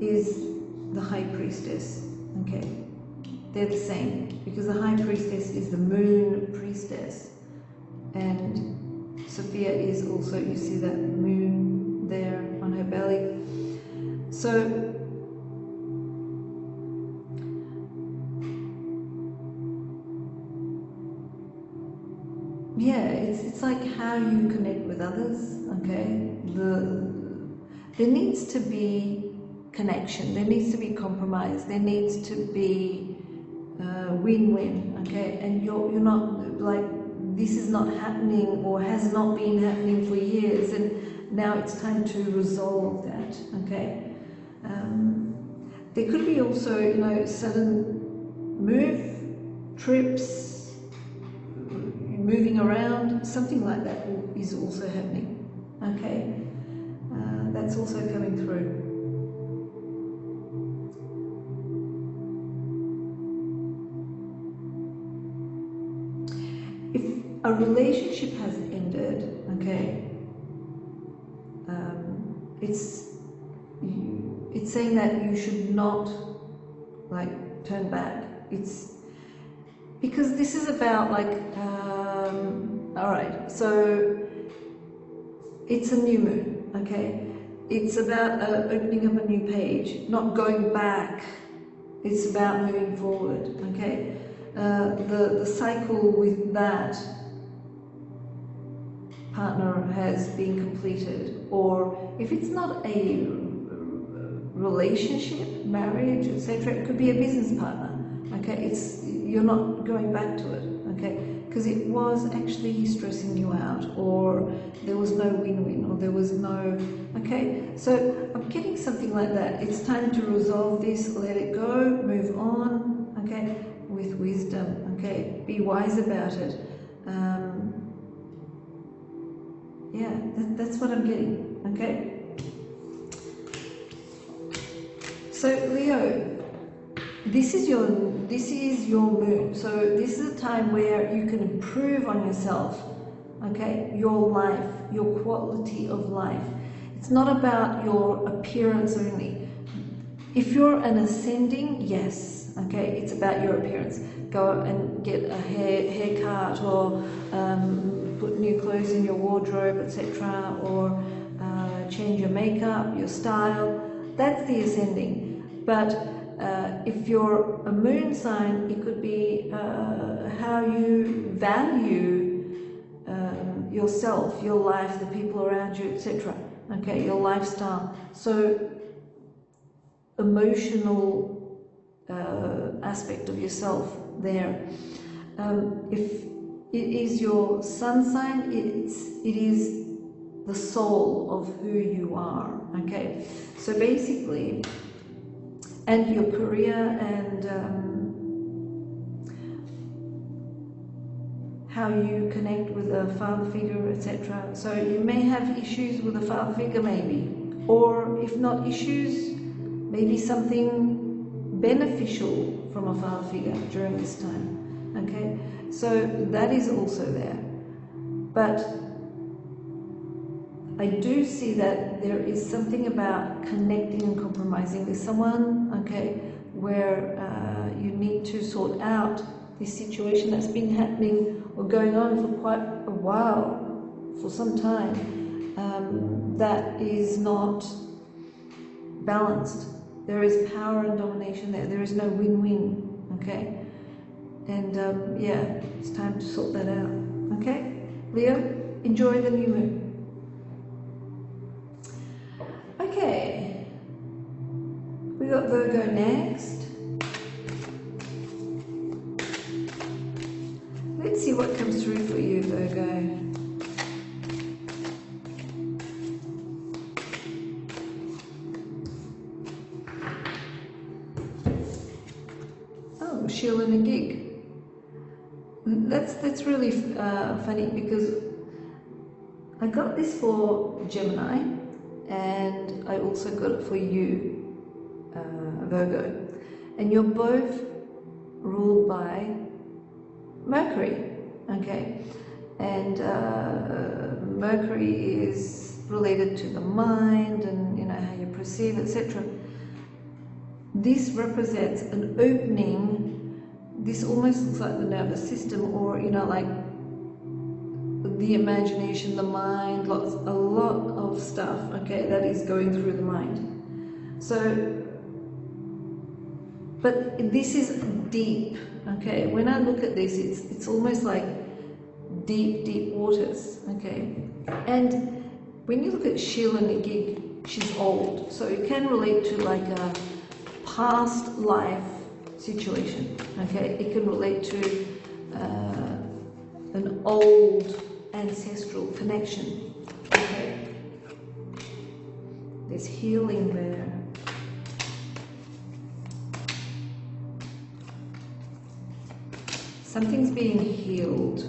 [SPEAKER 1] is the high priestess, okay? They're the same, because the high priestess is the moon priestess, and Sophia is also, you see that moon there on her belly. So yeah, it's like how you connect with others, okay? There needs to be connection, there needs to be compromise, there needs to be win-win, okay? And you're not like, this is not happening or has not been happening for years, and now it's time to resolve that, okay? There could be also, you know, sudden move, trips, moving around, something like that is also happening, okay? That's also coming through. If a relationship has ended, okay, it's saying that you should not like turn back. It's because this is about like all right, so it's a new moon, okay? It's about opening up a new page, not going back. It's about moving forward, okay? The cycle with that partner has been completed, or if it's not a relationship, marriage, etc., it could be a business partner, okay? You're not going back to it, okay? Because it was actually stressing you out, or there was no win-win, or there was no, okay? So I'm getting something like that. It's time to resolve this, let it go, move on, okay? With wisdom, okay? Be wise about it. Yeah, that's what I'm getting, okay? So Leo, this is your moon. So this is a time where you can improve on yourself, okay? Your life, your quality of life. It's not about your appearance only. If you're an ascending, yes, okay, it's about your appearance. Go and get a haircut, or put new clothes in your wardrobe, etc., or change your makeup, your style. That's the ascending. But if you're a moon sign, it could be how you value yourself, your life, the people around you, etc. Okay, your lifestyle. So emotional aspect of yourself there. If it is your sun sign, it is the soul of who you are, okay? So basically, and your career, and how you connect with a father figure, etc. So you may have issues with a father figure, maybe, or if not issues, maybe something beneficial from a father figure during this time, okay? So that is also there. But I do see that there is something about connecting and compromising with someone, okay, where you need to sort out this situation that's been happening or going on for quite a while, for some time, that is not balanced, There is power and domination there. There is no win-win, okay? And yeah, it's time to sort that out, okay? Leo, enjoy the new moon. Okay, we got Virgo next. Let's see what comes through for you, Virgo. Oh, Shield and a Gig. That's really funny, because I got this for Gemini, and I also got it for you, Virgo, and you're both ruled by Mercury, okay? And Mercury is related to the mind and, you know, how you perceive, etc. This represents an opening. This almost looks like the nervous system, or, you know, like the imagination, the mind, a lot of stuff, okay, that is going through the mind. So, but this is deep, okay? When I look at this, it's almost like deep waters, okay? And when you look at Sheila Nagig, she's old, so it can relate to like a past life situation, okay? It can relate to an old ancestral connection, okay? There's healing there. Something's being healed.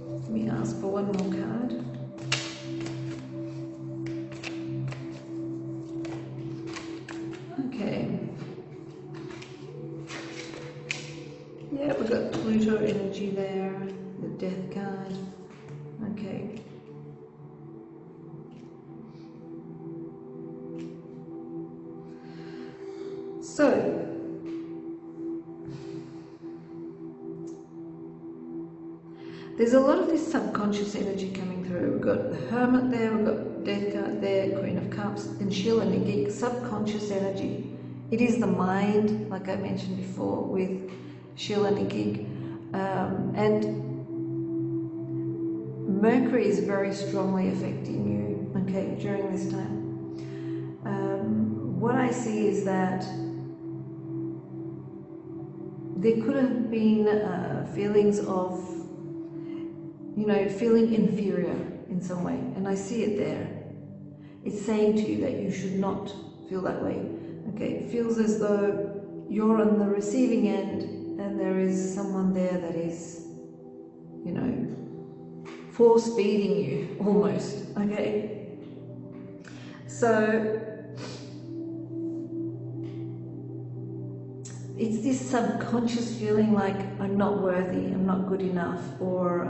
[SPEAKER 1] Let me ask for one more card. Okay. Yeah, we've got Pluto energy there, the Death card. Okay. So, there's a lot of this subconscious energy coming through. We've got the Hermit there, we've got Death card there, Queen of Cups, and Sheila Nagig, subconscious energy. It is the mind, like I mentioned before, with Sheila Nagig. And Mercury is very strongly affecting you, okay, during this time. What I see is that there could have been feelings of, you know, feeling inferior in some way, and I see it there. It's saying to you that you should not feel that way, okay? It feels as though you're on the receiving end and there is someone there that is, you know, force-feeding you, almost, okay? So, it's this subconscious feeling like I'm not worthy, I'm not good enough, or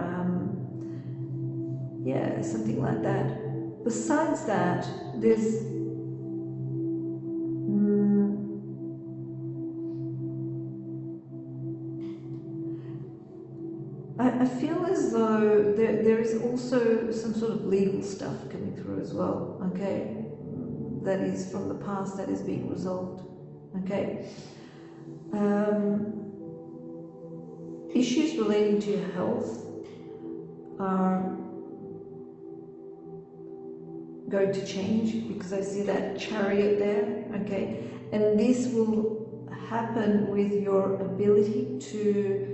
[SPEAKER 1] yeah, something like that. Besides that, there's I feel as though there is also some sort of legal stuff coming through as well, okay? That is from the past that is being resolved, okay? Issues relating to your health are going to change, because I see that Chariot there, okay? And this will happen with your ability to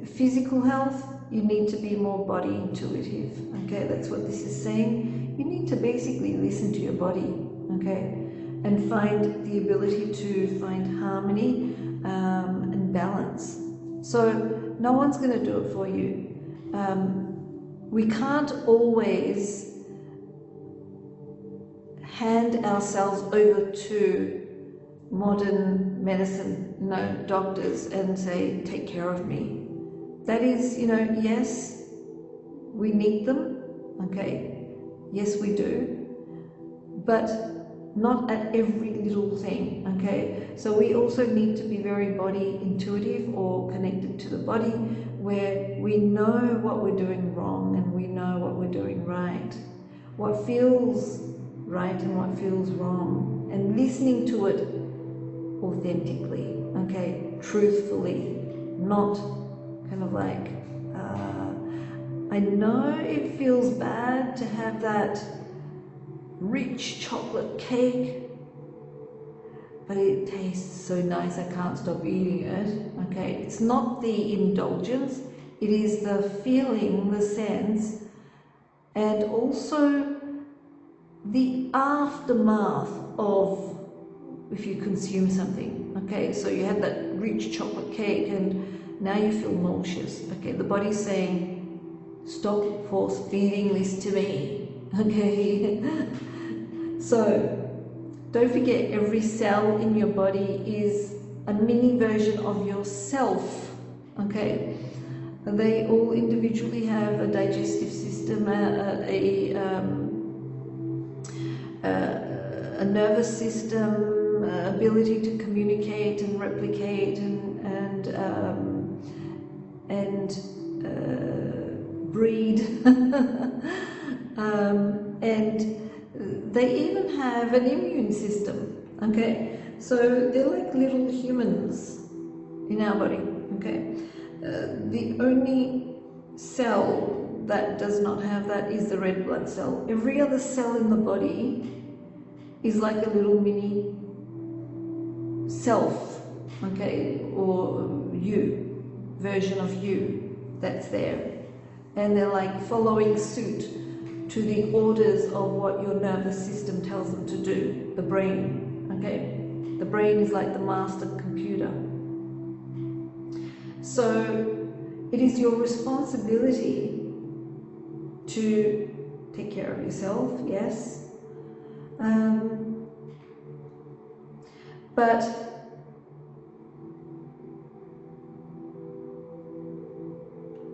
[SPEAKER 1] physical health. You need to be more body intuitive, okay? That's what this is saying. You need to basically listen to your body, okay? And find the ability to find harmony and balance. So no one's going to do it for you. We can't always hand ourselves over to modern medicine, you know, doctors, and say, take care of me. That is, you know, yes, we need them, okay? Yes, we do. But not at every little thing, okay? So we also need to be very body intuitive, or connected to the body, where we know what we're doing wrong and we know what we're doing right, what feels right and what feels wrong, and listening to it authentically, okay, truthfully, not kind of like, I know it feels bad to have that rich chocolate cake, but it tastes so nice I can't stop eating it, okay. It's not the indulgence, it is the feeling, the sense, and also the aftermath of if you consume something, okay. So you had that rich chocolate cake and now you feel nauseous, okay. The body's saying, stop force feeding this to me, okay. So don't forget, every cell in your body is a mini version of yourself, okay. They all individually have a digestive system, a nervous system, ability to communicate and replicate and breed, and they even have an immune system, okay. So they're like little humans in our body, okay. The only cell that does not have that is the red blood cell. Every other cell in the body is like a little mini self, okay, or you, version of you that's there, and they're like following suit to the orders of what your nervous system tells them to do, the brain, okay. The brain is like the master computer. So it is your responsibility to take care of yourself, yes, but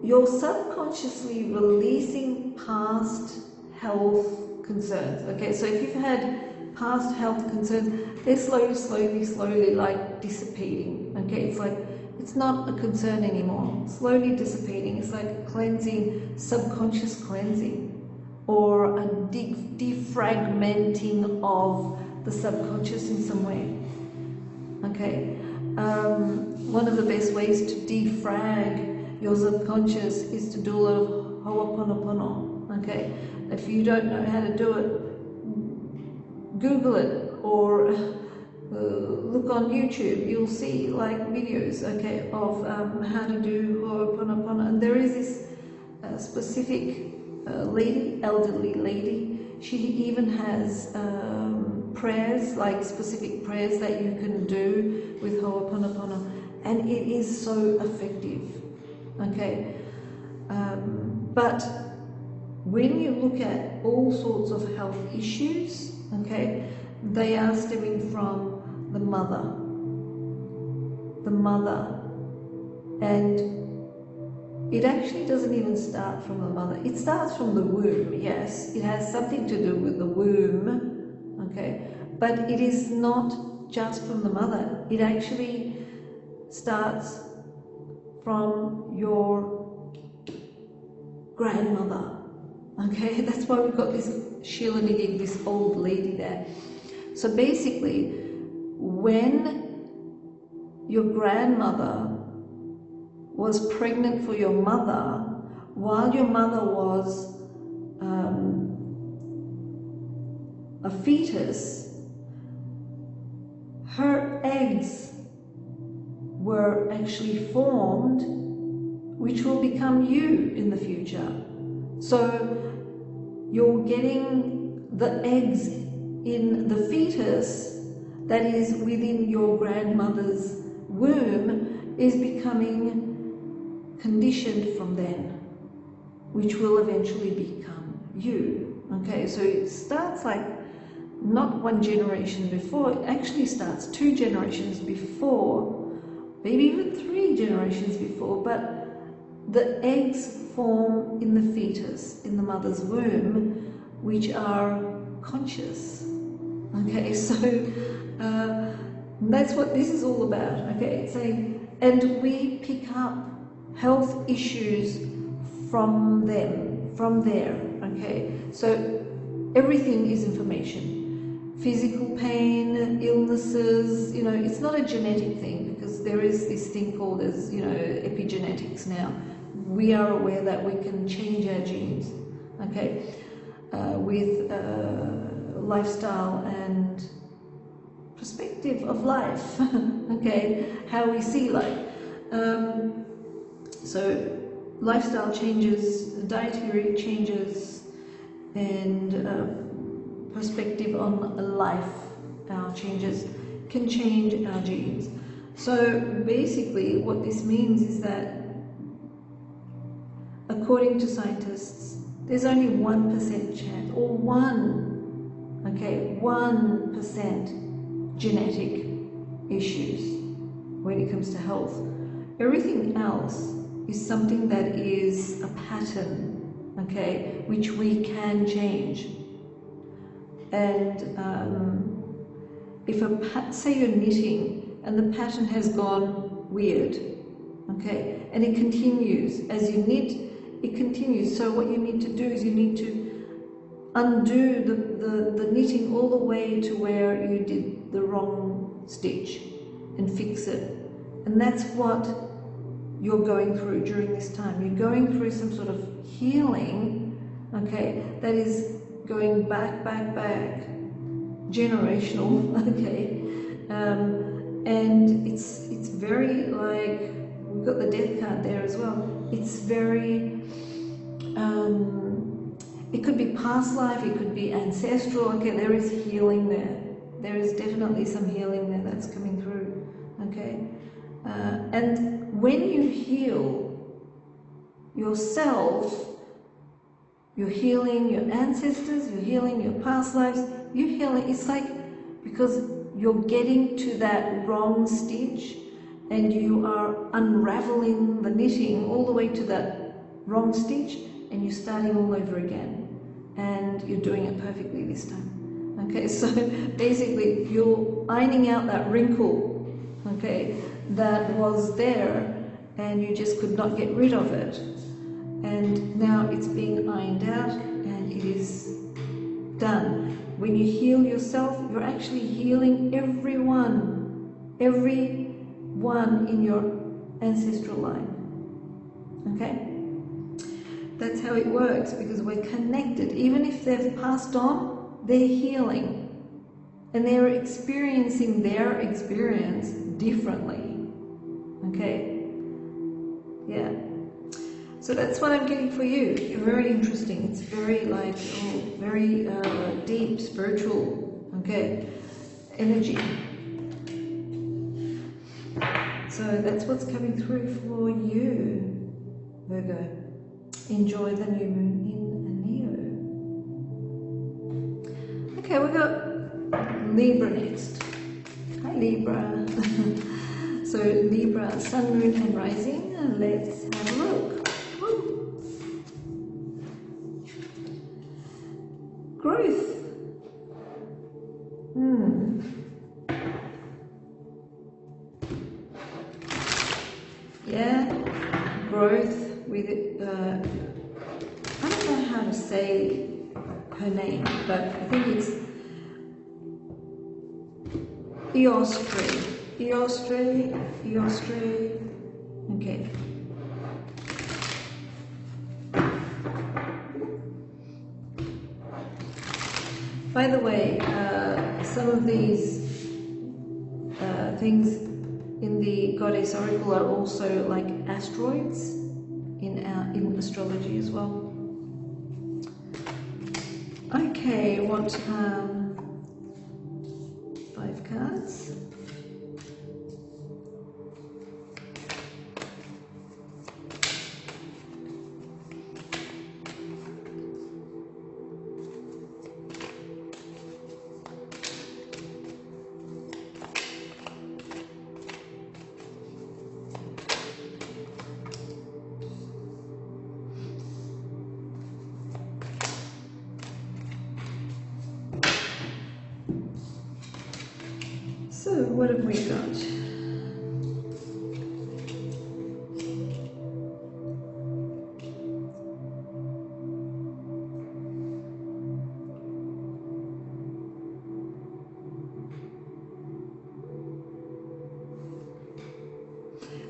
[SPEAKER 1] you're subconsciously releasing past health concerns, okay. So if you've had past health concerns, they're slowly like dissipating, okay. It's like, it's not a concern anymore, slowly dissipating. It's like cleansing, subconscious cleansing, or a defragmenting of the subconscious in some way, okay. One of the best ways to defrag your subconscious is to do a lot of ho'oponopono, okay. If you don't know how to do it, Google it, or look on YouTube. You'll see like videos, okay, of how to do ho'oponopono. And there is this specific lady, elderly lady. She even has prayers, like specific prayers that you can do with ho'oponopono, and it is so effective, okay. But when you look at all sorts of health issues, okay, they are stemming from the mother, and it actually doesn't even start from the mother. It starts from the womb, yes, it has something to do with the womb, okay, but it is not just from the mother. It actually starts from your grandmother, okay. That's why we've got this Sheila Nidig, this old lady there. So basically, when your grandmother was pregnant for your mother, while your mother was a fetus, her eggs were actually formed, which will become you in the future. So you're getting the eggs in the fetus that is within your grandmother's womb is becoming conditioned from then, which will eventually become you, okay. So it starts like not one generation before, it actually starts 2 generations before, maybe even 3 generations before, but the eggs form in the fetus, in the mother's womb, which are conscious, okay. So that's what this is all about, okay. It's saying, and we pick up health issues from there, okay? So everything is information. Physical pain, illnesses, you know, it's not a genetic thing, because there is this thing called as, you know, epigenetics now. We are aware that we can change our genes, okay, with lifestyle and perspective of life, okay, how we see life. So lifestyle changes, dietary changes, and perspective on life, our changes can change our genes. So basically what this means is that, according to scientists, there's only 1% chance, or 1% genetic issues when it comes to health. Everything else is something that is a pattern, okay, which we can change. And if say you're knitting and the pattern has gone weird, okay, and it continues as you knit, it continues. So what you need to do is you need to undo the knitting all the way to where you did the wrong stitch and fix it. And that's what you're going through during this time. You're going through some sort of healing, okay, that is going back, generational, okay, and it's very, like, we've got the death card there as well. It's very, it could be past life, it could be ancestral, okay, there is healing there. There is definitely some healing there that's coming through, okay. And when you heal yourself, you're healing your ancestors, you're healing your past lives, you're healing, it's like, because you're getting to that wrong stitch and you are unraveling the knitting all the way to that wrong stitch, and you're starting all over again, and you're doing it perfectly this time, okay. So basically you're ironing out that wrinkle, okay, that was there and you just could not get rid of it, and now it's being ironed out and it is done. When you heal yourself, you're actually healing everyone in your ancestral line, okay. That's how it works, because we're connected. Even if they've passed on, they're healing and they're experiencing their experience differently, okay. Yeah, so that's what I'm getting for you. Very interesting. It's very, like, very deep, spiritual, okay, energy. So that's what's coming through for you, Virgo. Enjoy the new moon in Leo. Okay, we've got Libra next. Hi, Libra. So Libra, sun, moon and rising. Let's have a look. Woo. Growth. Yeah, growth with it. I don't know how to say her name, but I think it's Eostre. Okay. By the way, some of these things in the Goddess Oracle are also like asteroids in astrology as well. Okay, what 5 cards? So what have we got?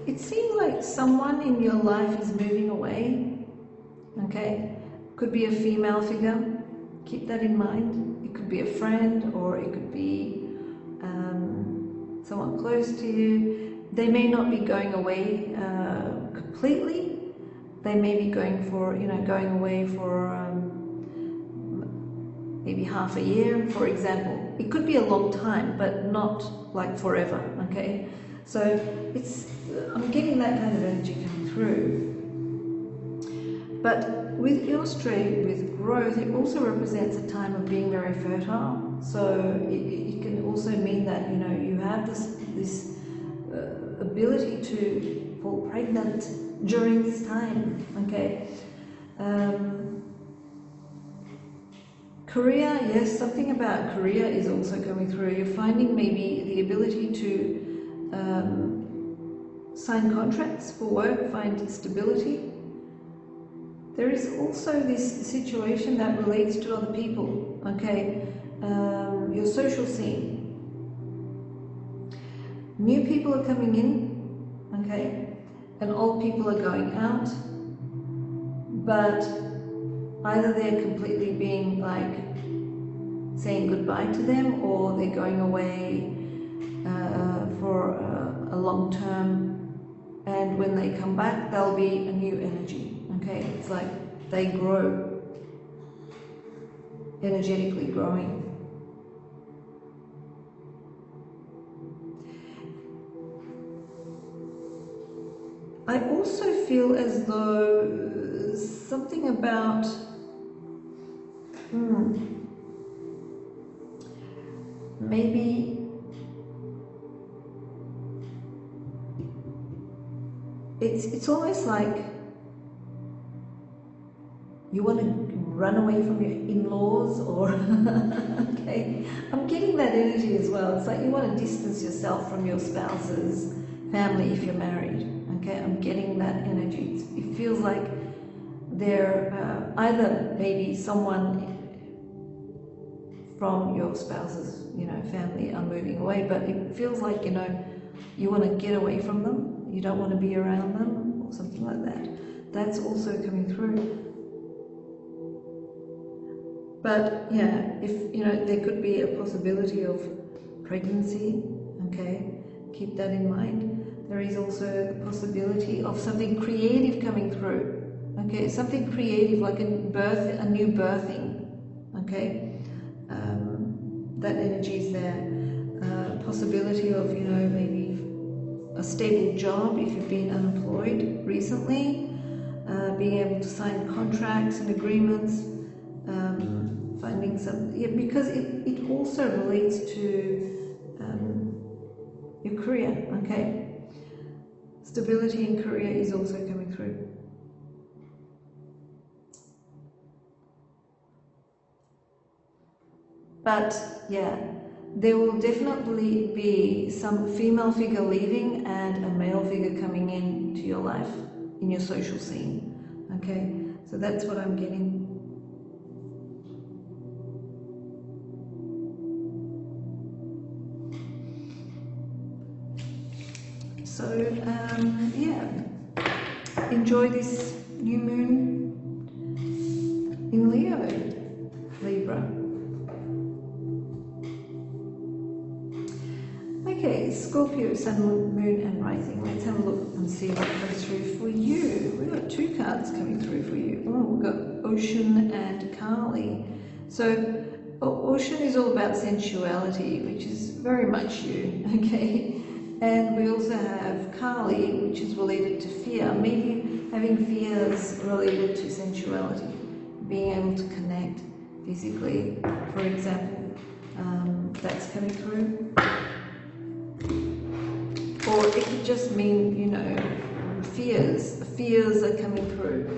[SPEAKER 1] it seems like someone in your life is moving away, okay? Could be a female figure, keep that in mind. It could be a friend, or it could be someone close to you. They may not be going away completely. They may be going for, going away for maybe half a year, for example. It could be a long time, but not like forever, okay? So I'm getting that kind of energy coming through. But with illustrated with growth, it also represents a time of being very fertile. So it can also mean that, you have this ability to fall pregnant during this time, okay? Career, yes, something about career is also coming through. You're finding maybe the ability to sign contracts for work, find stability. There is also this situation that relates to other people, okay? Your social scene. New people are coming in, okay? And old people are going out, but either they're completely being like saying goodbye to them, or they're going away for a long term, and when they come back there'll be a new energy, okay? It's like they grow, energetically growing. I also feel as though something about maybe it's almost like you want to run away from your in-laws, or okay, I'm getting that energy as well. It's like you want to distance yourself from your spouse's family if you're married, okay? I'm getting that energy. It feels like they're either maybe someone from your spouse's family are moving away, but it feels like you want to get away from them, you don't want to be around them, or something like that. That's also coming through. But yeah, if there could be a possibility of pregnancy, okay, keep that in mind. There is also the possibility of something creative coming through, okay, something creative like a new birthing, okay. That energy is there. Possibility of maybe a stable job if you've been unemployed recently, being able to sign contracts and agreements, finding some, because it also relates to your career, okay. Stability in career is also coming through. But yeah, there will definitely be some female figure leaving and a male figure coming into your life, in your social scene, okay? So that's what I'm getting. So yeah, enjoy this new moon in Libra. Okay, Scorpio, Sun, Moon and Rising. Let's have a look and see what comes through for you. We've got two cards coming through for you. Oh, we've got Ocean and Kali. So Ocean is all about sensuality, which is very much you, okay? And we also have Kali, which is related to fear. Maybe having fears related to sensuality, being able to connect physically, for example. That's coming through. Or it could just mean, fears are coming through.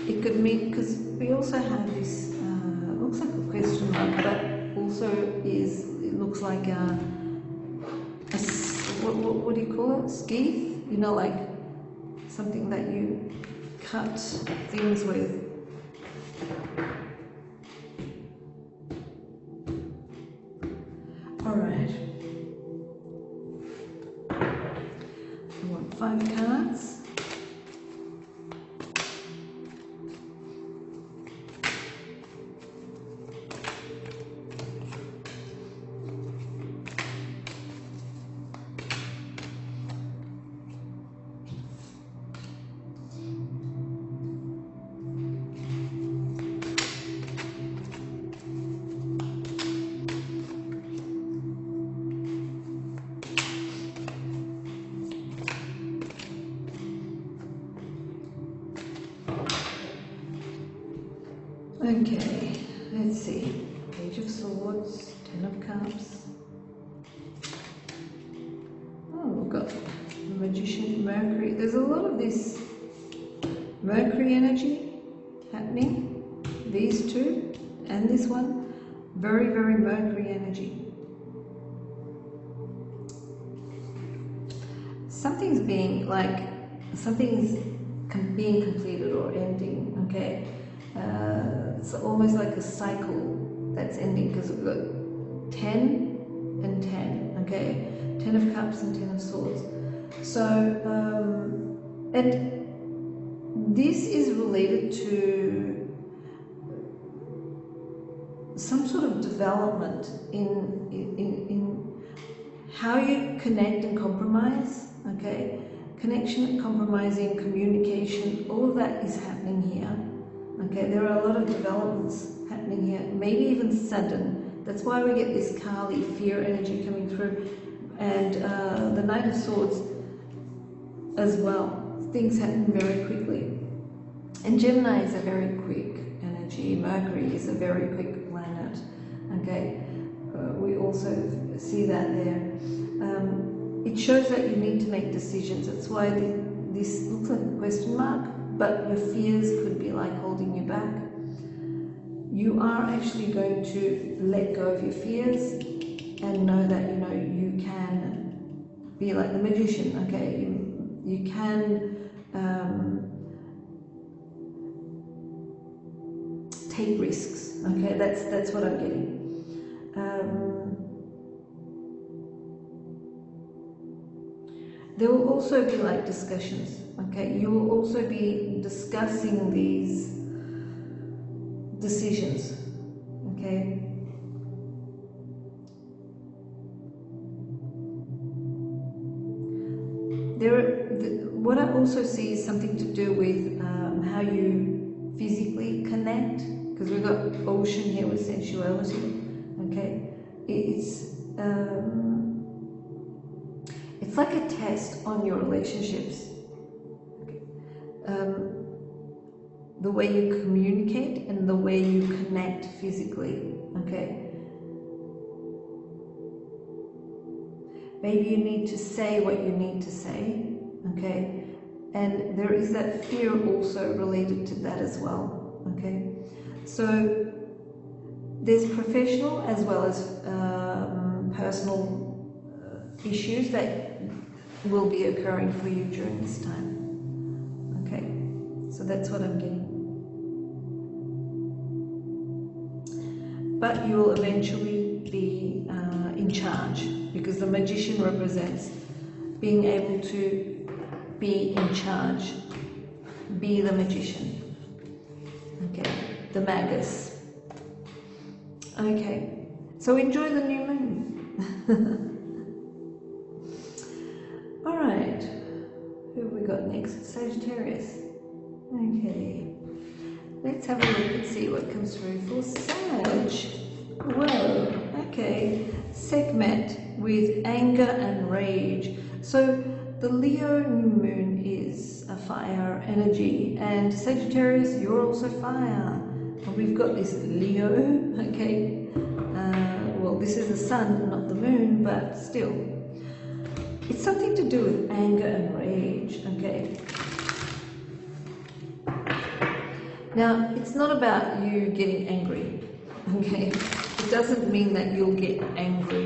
[SPEAKER 1] It could mean, because we also have this, looks like a question mark, but also it looks like what do you call it? Skeeth? Like something that you cut things with. Okay, let's see. Page of Swords, Ten of Cups. Oh, we've got the Magician, Mercury. There's a lot of this Mercury energy happening. These two and this one, very, very Mercury energy. Something's being being completed or ending, okay? It's almost like a cycle that's ending, because we've got 10 and 10, okay? 10 of Cups and 10 of Swords. So, and this is related to some sort of development in how you connect and compromise, okay? Connection, compromising, communication, all of that is happening here. Okay, there are a lot of developments happening here, maybe even sudden. That's why we get this Kali, fear energy coming through, and the Knight of Swords as well. Things happen very quickly. And Gemini is a very quick energy. Mercury is a very quick planet. Okay, we also see that there. It shows that you need to make decisions. That's why this looks like a question mark, but your fears could be like holding you back. You are actually going to let go of your fears and know that, you know, you can be like the Magician, okay? You can take risks, okay? That's what I'm getting. There will also be like discussions, okay? You will also be discussing these decisions, okay? What I also see is something to do with how you physically connect, because we've got ocean here with sensuality, okay? It's like a test on your relationships. Okay. The way you communicate and the way you connect physically, okay? Maybe you need to say what you need to say, okay? And there is that fear also related to that as well, okay? So there's professional as well as personal issues that will be occurring for you during this time. Okay, so that's what I'm getting. But you will eventually be in charge, because the Magician represents being able to be in charge, be the Magician. Okay, the Magus. Okay, so enjoy the new moon. Alright, who have we got next? Sagittarius. Okay, let's have a look and see what comes through for Sag. Whoa, okay, Sekhmet with anger and rage. So the Leo new moon is a fire energy, and Sagittarius, you're also fire. And we've got this Leo, okay, well, this is the sun, not the moon, but still. It's something to do with anger and rage, okay? Now, it's not about you getting angry, okay? It doesn't mean that you'll get angry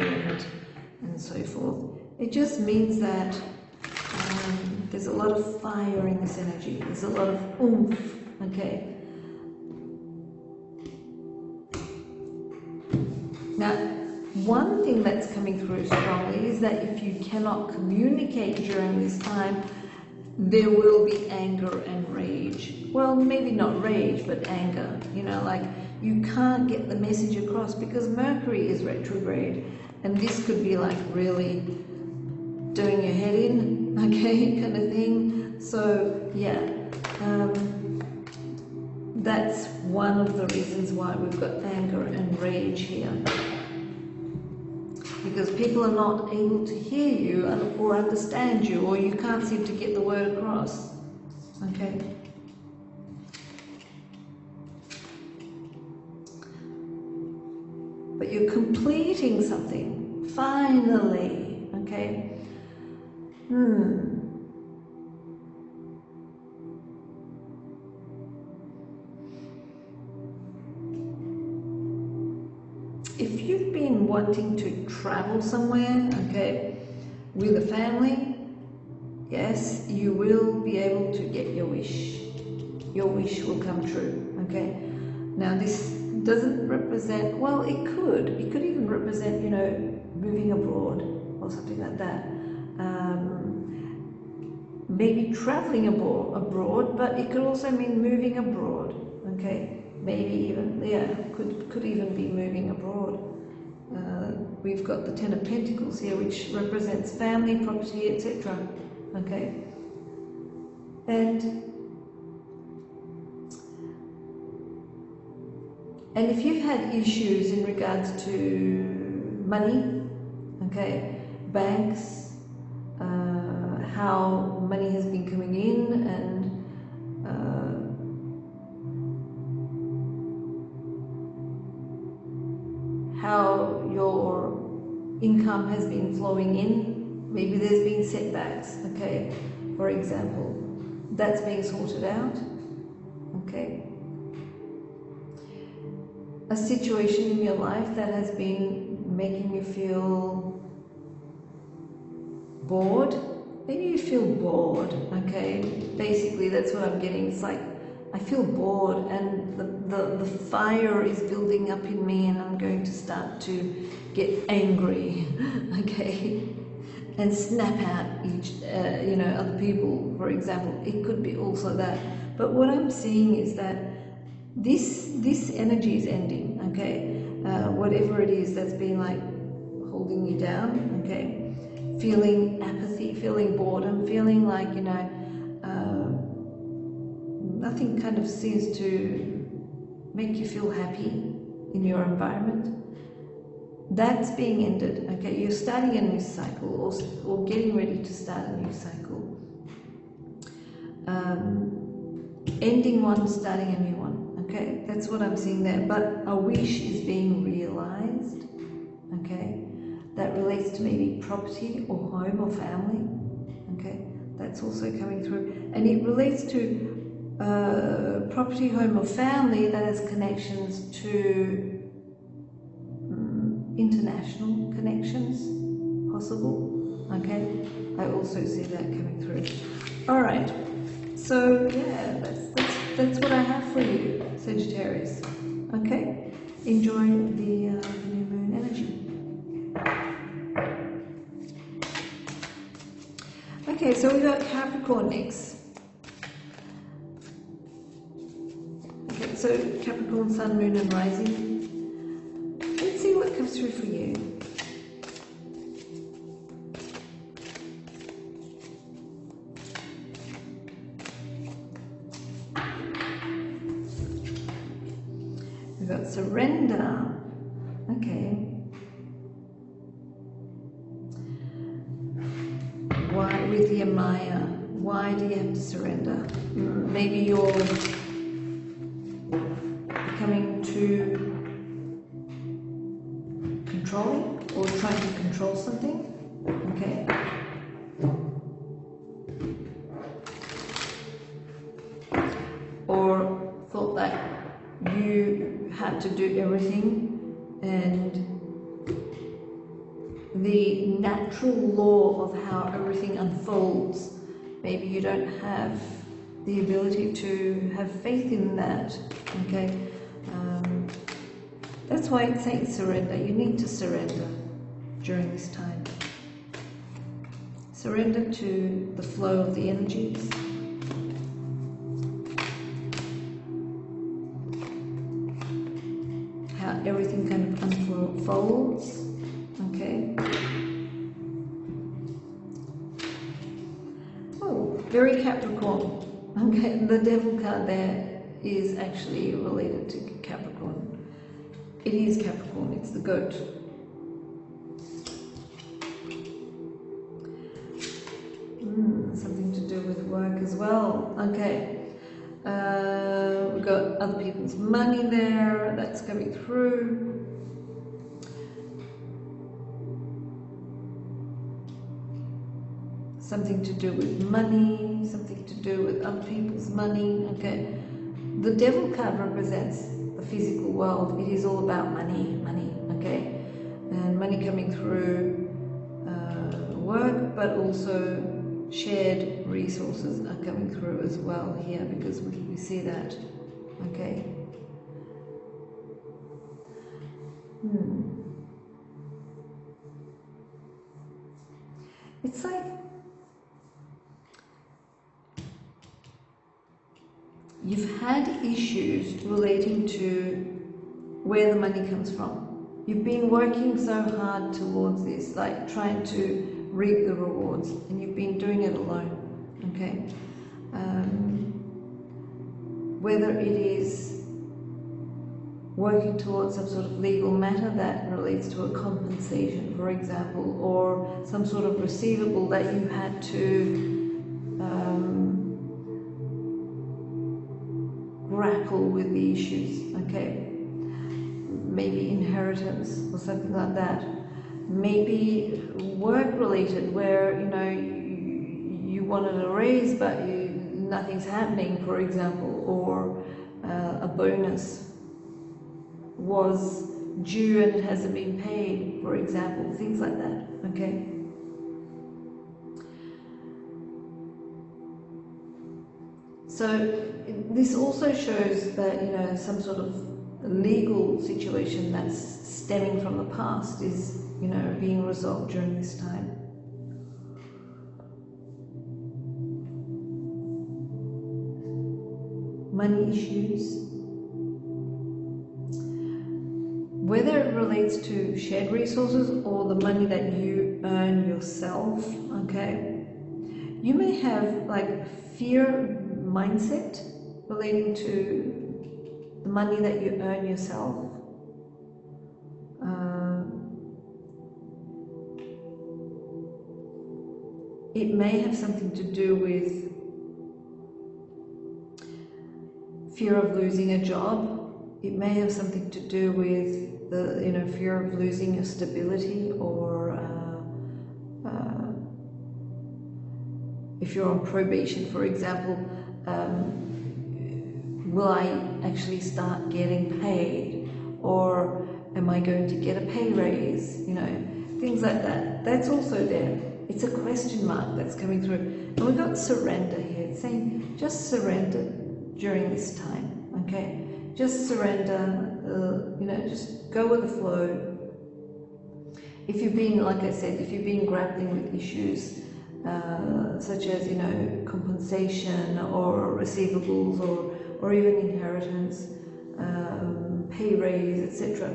[SPEAKER 1] and so forth. It just means that there's a lot of fire in this energy. There's a lot of oomph, okay? Now, one thing that's coming through strongly is that if you cannot communicate during this time, there will be anger and rage. Well, maybe not rage, but anger. You know, like you can't get the message across because Mercury is retrograde, and this could be like really doing your head in, okay, kind of thing. So, yeah, that's one of the reasons why we've got anger and rage here. Because people are not able to hear you or understand you, or you can't seem to get the word across, okay? but you're completing something, finally, okay? If you've been wanting to travel somewhere, okay, with a family, yes, you will be able to get your wish. Your wish will come true, okay? Now this doesn't represent, well, it could even represent, you know, moving abroad or something like that. Maybe traveling abroad, but it could also mean moving abroad, okay? Maybe even, yeah, could even be moving abroad. We've got the Ten of Pentacles here, which represents family, property, etc. Okay, and if you've had issues in regards to money, okay, banks, how money has been coming in, and how your income has been flowing in, maybe there's been setbacks, okay, for example, that's being sorted out, okay. A situation in your life that has been making you feel bored, maybe you feel bored, okay, basically that's what I'm getting. It's like, I feel bored and the fire is building up in me and I'm going to start to get angry, okay, and snap at each, you know, other people, for example. It could be also that. But what I'm seeing is that this energy is ending, okay, whatever it is that's been like holding you down, okay, feeling apathy, feeling boredom, feeling like, you know, nothing kind of seems to make you feel happy in your environment. That's being ended, okay? You're starting a new cycle, or getting ready to start a new cycle. Ending one, starting a new one, okay? That's what I'm seeing there. But a wish is being realized, okay? That relates to maybe property or home or family, okay? That's also coming through. And it relates to property, home or family that has connections to international connections, possible, okay? I also see that coming through. All right, so yeah, that's what I have for you, Sagittarius, okay? Enjoy the new moon energy. Okay, so we got Capricorn next. Okay, so Capricorn, Sun, Moon and Rising. Let's see what comes through for you. We've got surrender. Okay. Why with the Maya? Why do you have to surrender? Maybe you're becoming too controlling or trying to control something, okay? Or thought that you had to do everything, and the natural law of how everything unfolds, maybe you don't have the ability to have faith in that, okay? That's why it's saying surrender. You need to surrender during this time. Surrender to the flow of the energies. How everything kind of unfolds, okay? Oh, very Capricorn. Okay, the Devil card there is actually related to Capricorn. It is Capricorn, it's the goat. Something to do with work as well. Okay. We've got other people's money there, that's coming through. something to do with money, something to do with other people's money, okay? The Devil card represents the physical world. It is all about money, okay? And money coming through work, but also shared resources are coming through as well here, because we see that, okay? It's like you've had issues relating to where the money comes from. You've been working so hard towards this, like trying to reap the rewards, and you've been doing it alone, okay? Whether it is working towards some sort of legal matter that relates to a compensation, for example, or some sort of receivable that you had to grapple with the issues, okay? Maybe inheritance or something like that. Maybe work related, where you wanted a raise but nothing's happening, for example, or a bonus was due and it hasn't been paid, for example, things like that, okay? So this also shows that, some sort of legal situation that's stemming from the past is, being resolved during this time. Money issues. Whether it relates to shared resources or the money that you earn yourself, okay? You may have like fear mindset relating to the money that you earn yourself. It may have something to do with fear of losing a job. It may have something to do with the fear of losing your stability, or if you're on probation, for example, will I actually start getting paid, or am I going to get a pay raise? Things like that. That's also there. It's a question mark that's coming through. And we've got surrender here. It's saying just surrender during this time, okay? Just surrender, just go with the flow. If you've been, like I said, if you've been grappling with issues such as, compensation or receivables or even inheritance, pay raise, etc.,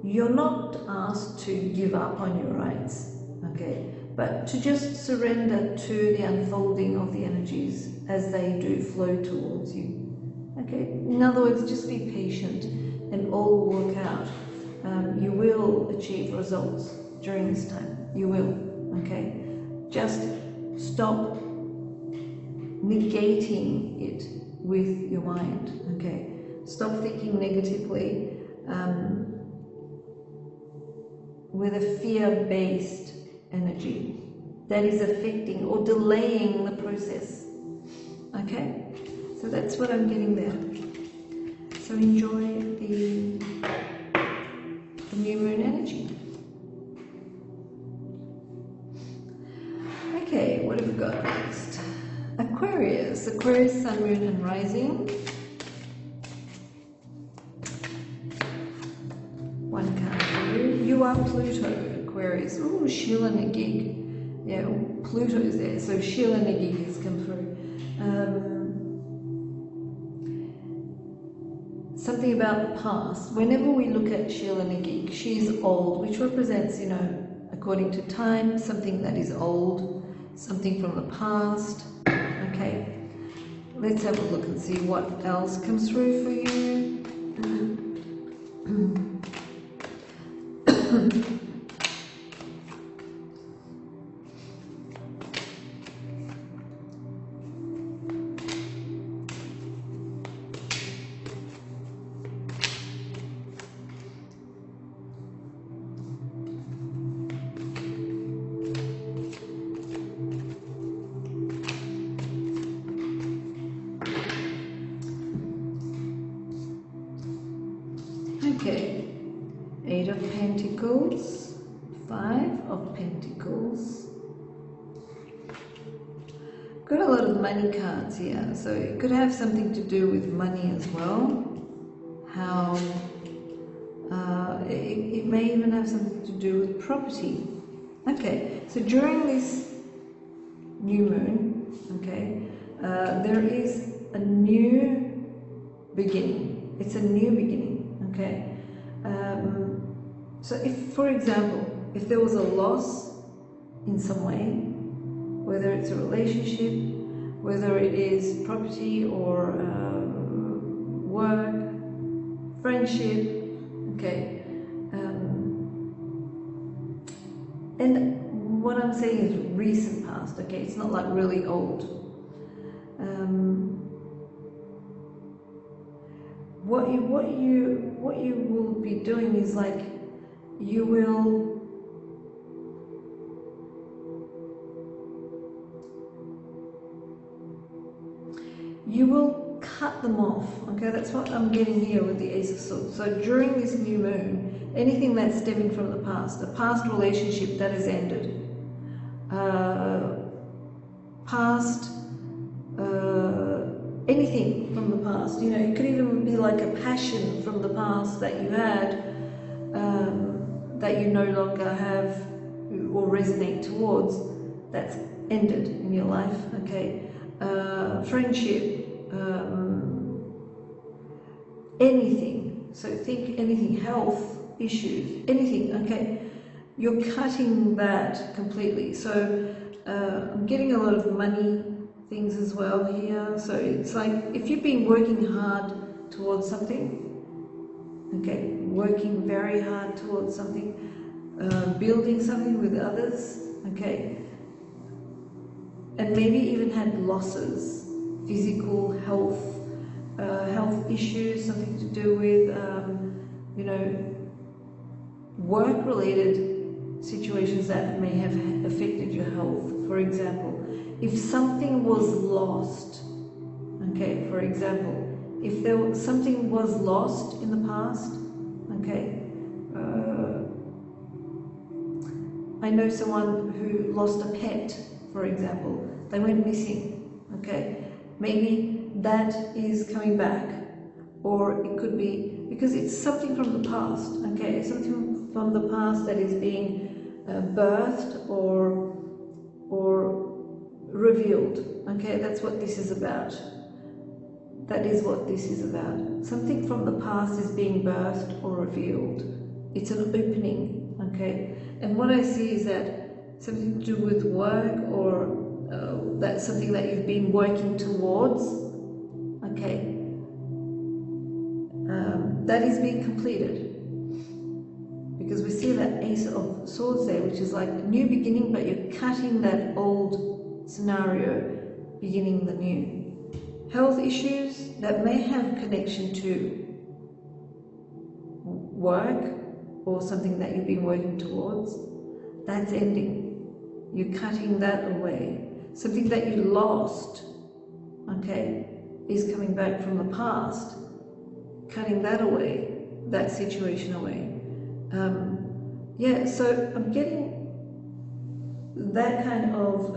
[SPEAKER 1] you're not asked to give up on your rights, okay? But to just surrender to the unfolding of the energies as they do flow towards you, okay? In other words, just be patient and all will work out. You will achieve results during this time. You will, okay? Just stop negating it with your mind, okay? Stop thinking negatively with a fear-based energy that is affecting or delaying the process, okay? So that's what I'm getting there. So enjoy the new moon energy. Okay, what have we got next? Aquarius, sun, moon and rising. One card for you. You are Pluto, Aquarius. Oh, Sheila Nagig. Yeah, Pluto's there, so Sheila Nagig has come through. Something about the past. Whenever we look at Sheila Nagig, she's old, which represents, according to time, something that is old, something from the past. Okay, let's have a look and see what else comes through for you. Pentacles, 5 of Pentacles. Got a lot of money cards here, so it could have something to do with money as well. How it may even have something to do with property. Okay, so during this new moon, okay, there is a new beginning. It's a new beginning, okay. So if, for example, if there was a loss in some way, whether it's a relationship, whether it is property or work, friendship, okay. And what I'm saying is recent past, okay. It's not like really old. What you will be doing is like you will cut them off, okay? That's what I'm getting here with the Ace of Swords. So during this new moon, anything that's stemming from the past, a past relationship that has ended, anything from the past, you know, it could even be like a passion from the past that you had, that you no longer have or resonate towards, that's ended in your life, okay? Friendship, anything, so think anything, health issues, anything, okay? You're cutting that completely. So I'm getting a lot of money things as well here. So it's like if you've been working hard towards something, okay, working very hard towards something, building something with others, okay, and maybe even had losses, physical health, health issues, something to do with, you know, work-related situations that may have affected your health. For example, if something was lost, okay, for example, if there was something was lost in the past, okay, I know someone who lost a pet, for example, they went missing, okay, maybe that is coming back, or it could be, because it's something from the past, okay, something from the past that is being birthed or revealed, okay, that's what this is about. That is what this is about. Something from the past is being birthed or revealed. It's an opening, okay? And what I see is that something to do with work, or that's something that you've been working towards, okay? That is being completed. Because we see that Ace of Swords there, which is like a new beginning, but you're cutting that old scenario, beginning the new. Health issues that may have connection to work or something that you've been working towards, that's ending. You're cutting that away. Something that you lost, okay, is coming back from the past, cutting that away, that situation away. Yeah, so I'm getting that kind of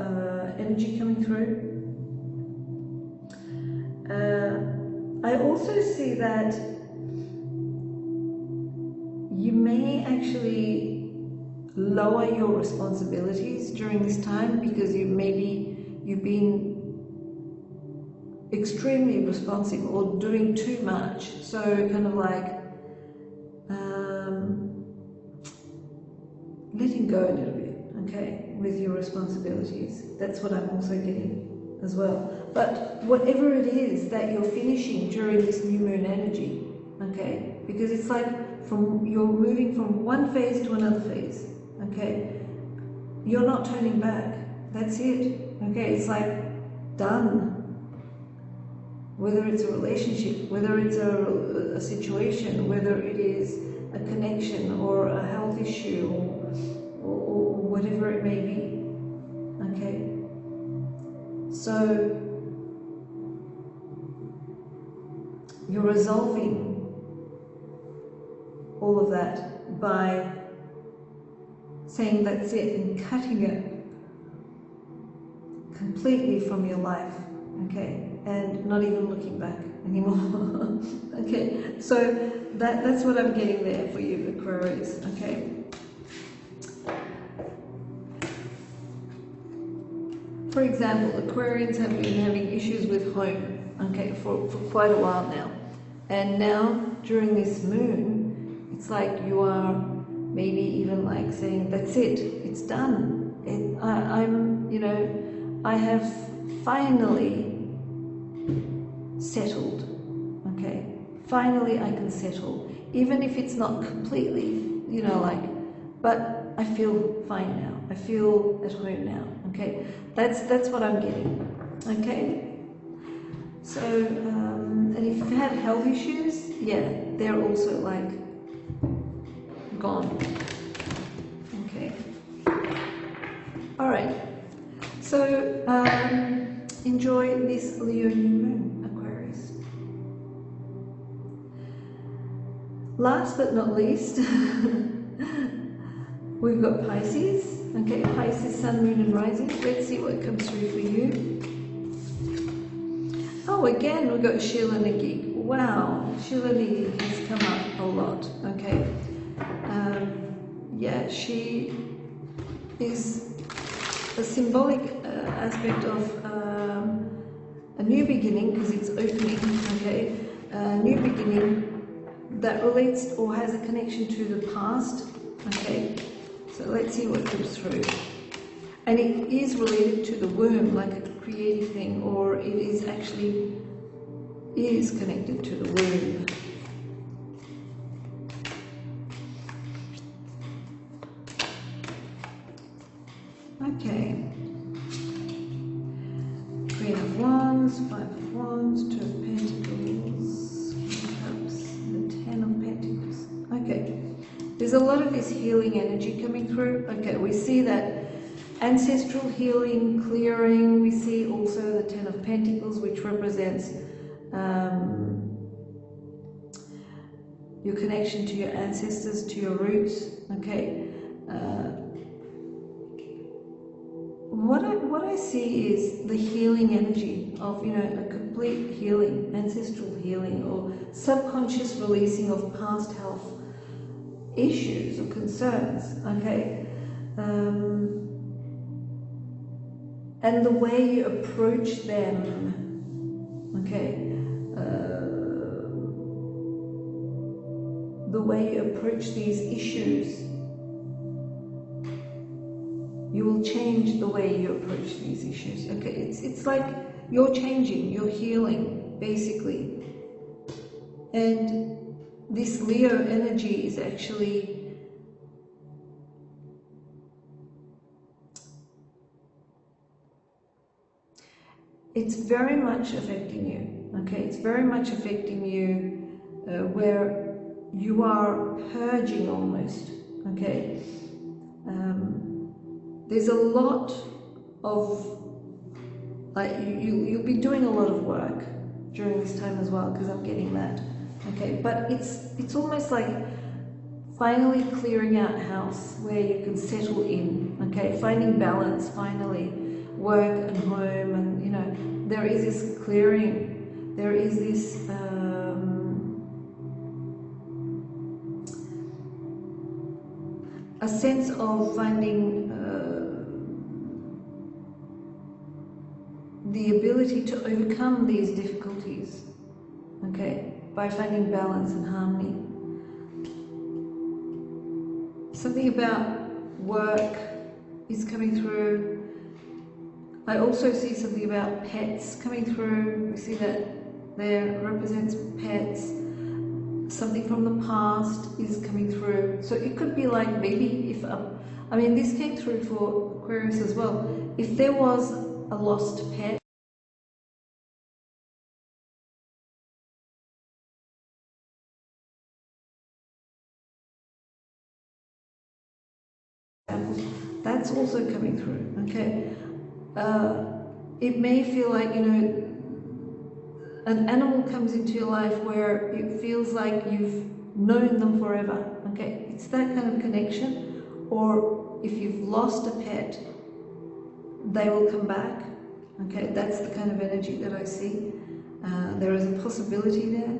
[SPEAKER 1] energy coming through. I also see that you may actually lower your responsibilities during this time, because you've been extremely responsive or doing too much. So kind of like letting go a little bit, okay, with your responsibilities. That's what I'm also getting as well. But whatever it is that you're finishing during this new moon energy, okay, because it's like you're moving from one phase to another phase, okay, you're not turning back. That's it, okay, it's like done. Whether it's a relationship, whether it's a situation, whether it is a connection or a health issue or whatever it may be, okay. So you're resolving all of that by saying that's it and cutting it completely from your life, okay, and not even looking back anymore. Okay, so that's what I'm getting there for you, Aquarius. Okay. For example, Aquarians have been having issues with home, okay, for quite a while now. And now, during this moon, it's like you are maybe even like saying, that's it, it's done. I have finally settled, okay? Finally I can settle, even if it's not completely, but I feel fine now. I feel at home now, okay? That's what I'm getting, okay? So, and if you've had health issues, yeah, they're also like gone, okay? All right, so enjoy this Leo new moon, Aquarius. Last but not least, we've got Pisces. Okay, Pisces, Sun, Moon and Rising. Let's see what comes through for you. Oh, again, we've got Sheila Nagig. Wow, Sheila Nagig has come up a lot. Okay. Yeah, she is a symbolic aspect of a new beginning, because it's opening, okay? A new beginning that relates or has a connection to the past, okay? So let's see what comes through. And it is related to the womb, like a creative thing, or it is actually connected to the womb. Okay. Queen of Wands, Five of Wands, Two of Pentacles, King of Cups, the Ten of Pentacles. Okay. There's a lot of this healing energy coming through. Okay, we see that ancestral healing, clearing. We see also the Ten of Pentacles, which represents your connection to your ancestors, to your roots. Okay. What I see is the healing energy of, a complete healing, ancestral healing, or subconscious releasing of past health issues or concerns, okay? And the way you approach them, okay? The way you approach these issues, you will change the way you approach these issues, okay? It's like you're changing, you're healing, basically. And this Leo energy is actually it's very much affecting you, okay? It's very much affecting you where you are purging almost, okay? There's a lot of, you'll be doing a lot of work during this time as well, because I'm getting that, okay? But it's almost like finally clearing out house where you can settle in, okay? Finding balance, finally, work and home, and there is this clearing, there is this a sense of finding the ability to overcome these difficulties, okay, by finding balance and harmony. Something about work is coming through. I also see something about pets coming through. We see that there represents pets. Something from the past is coming through. So it could be like maybe if, this came through for Aquarius as well. If there was a lost pet, that's also coming through, okay? It may feel like, an animal comes into your life where it feels like you've known them forever, okay? It's that kind of connection, or if you've lost a pet, they will come back. Okay, that's the kind of energy that I see. There is a possibility there.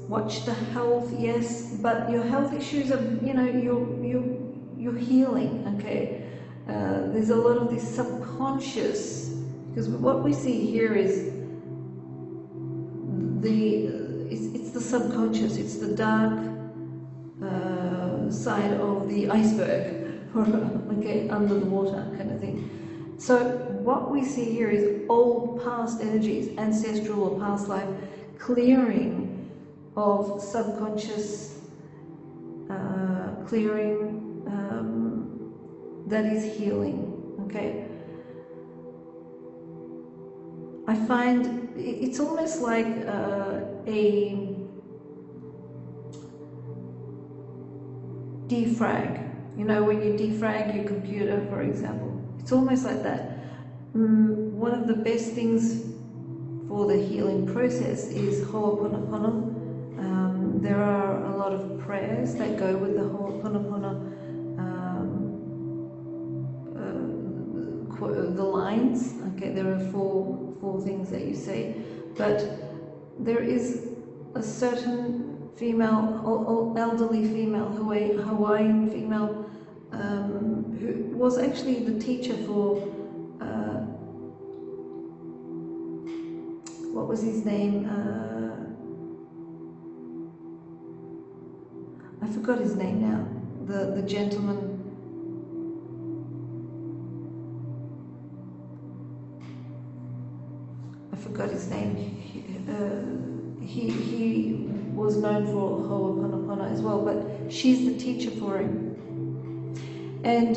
[SPEAKER 1] Watch the health, yes, but your health issues are, you know, you're healing. Okay, there's a lot of this subconscious, because what we see here is it's the subconscious, it's the dark side of the iceberg, okay, under the water kind of thing. So what we see here is old past energies, ancestral or past life, clearing of subconscious, clearing that is healing. Okay, I find it's almost like a defrag. You know, when you defrag your computer, for example, it's almost like that. One of the best things for the healing process is Ho'oponopono. There are a lot of prayers that go with the Ho'oponopono, the lines. Okay, there are four things that you say, but there is a certain female, elderly female, Hawaiian female, who was actually the teacher for, what was his name? I forgot his name now. The gentleman. I forgot his name. He was known for Ho'oponopono as well, but she's the teacher for him. And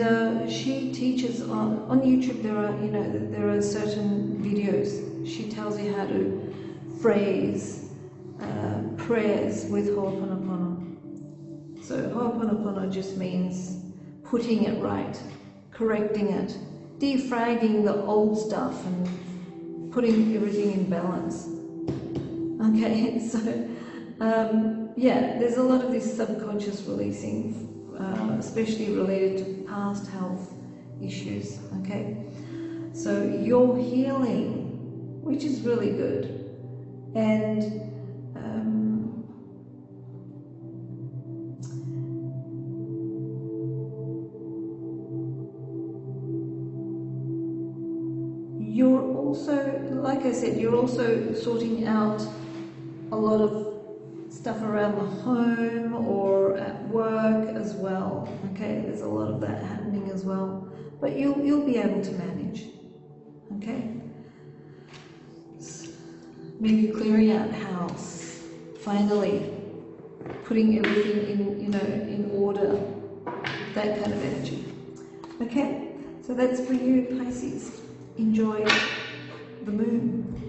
[SPEAKER 1] she teaches on YouTube. There are certain videos. She tells you how to phrase prayers with Ho'oponopono. So Ho'oponopono just means putting it right, correcting it, defragging the old stuff and putting everything in balance. Okay, so yeah, there's a lot of this subconscious releasing, especially related to past health issues. Okay, so you're healing, which is really good, and you're also, like I said, you're also sorting out a lot of stuff around the home or at work as well. Okay, there's a lot of that happening as well, but you'll be able to manage. Okay, maybe clearing out house, finally putting everything in order, that kind of energy. Okay, so that's for you, Pisces. Enjoy the moon.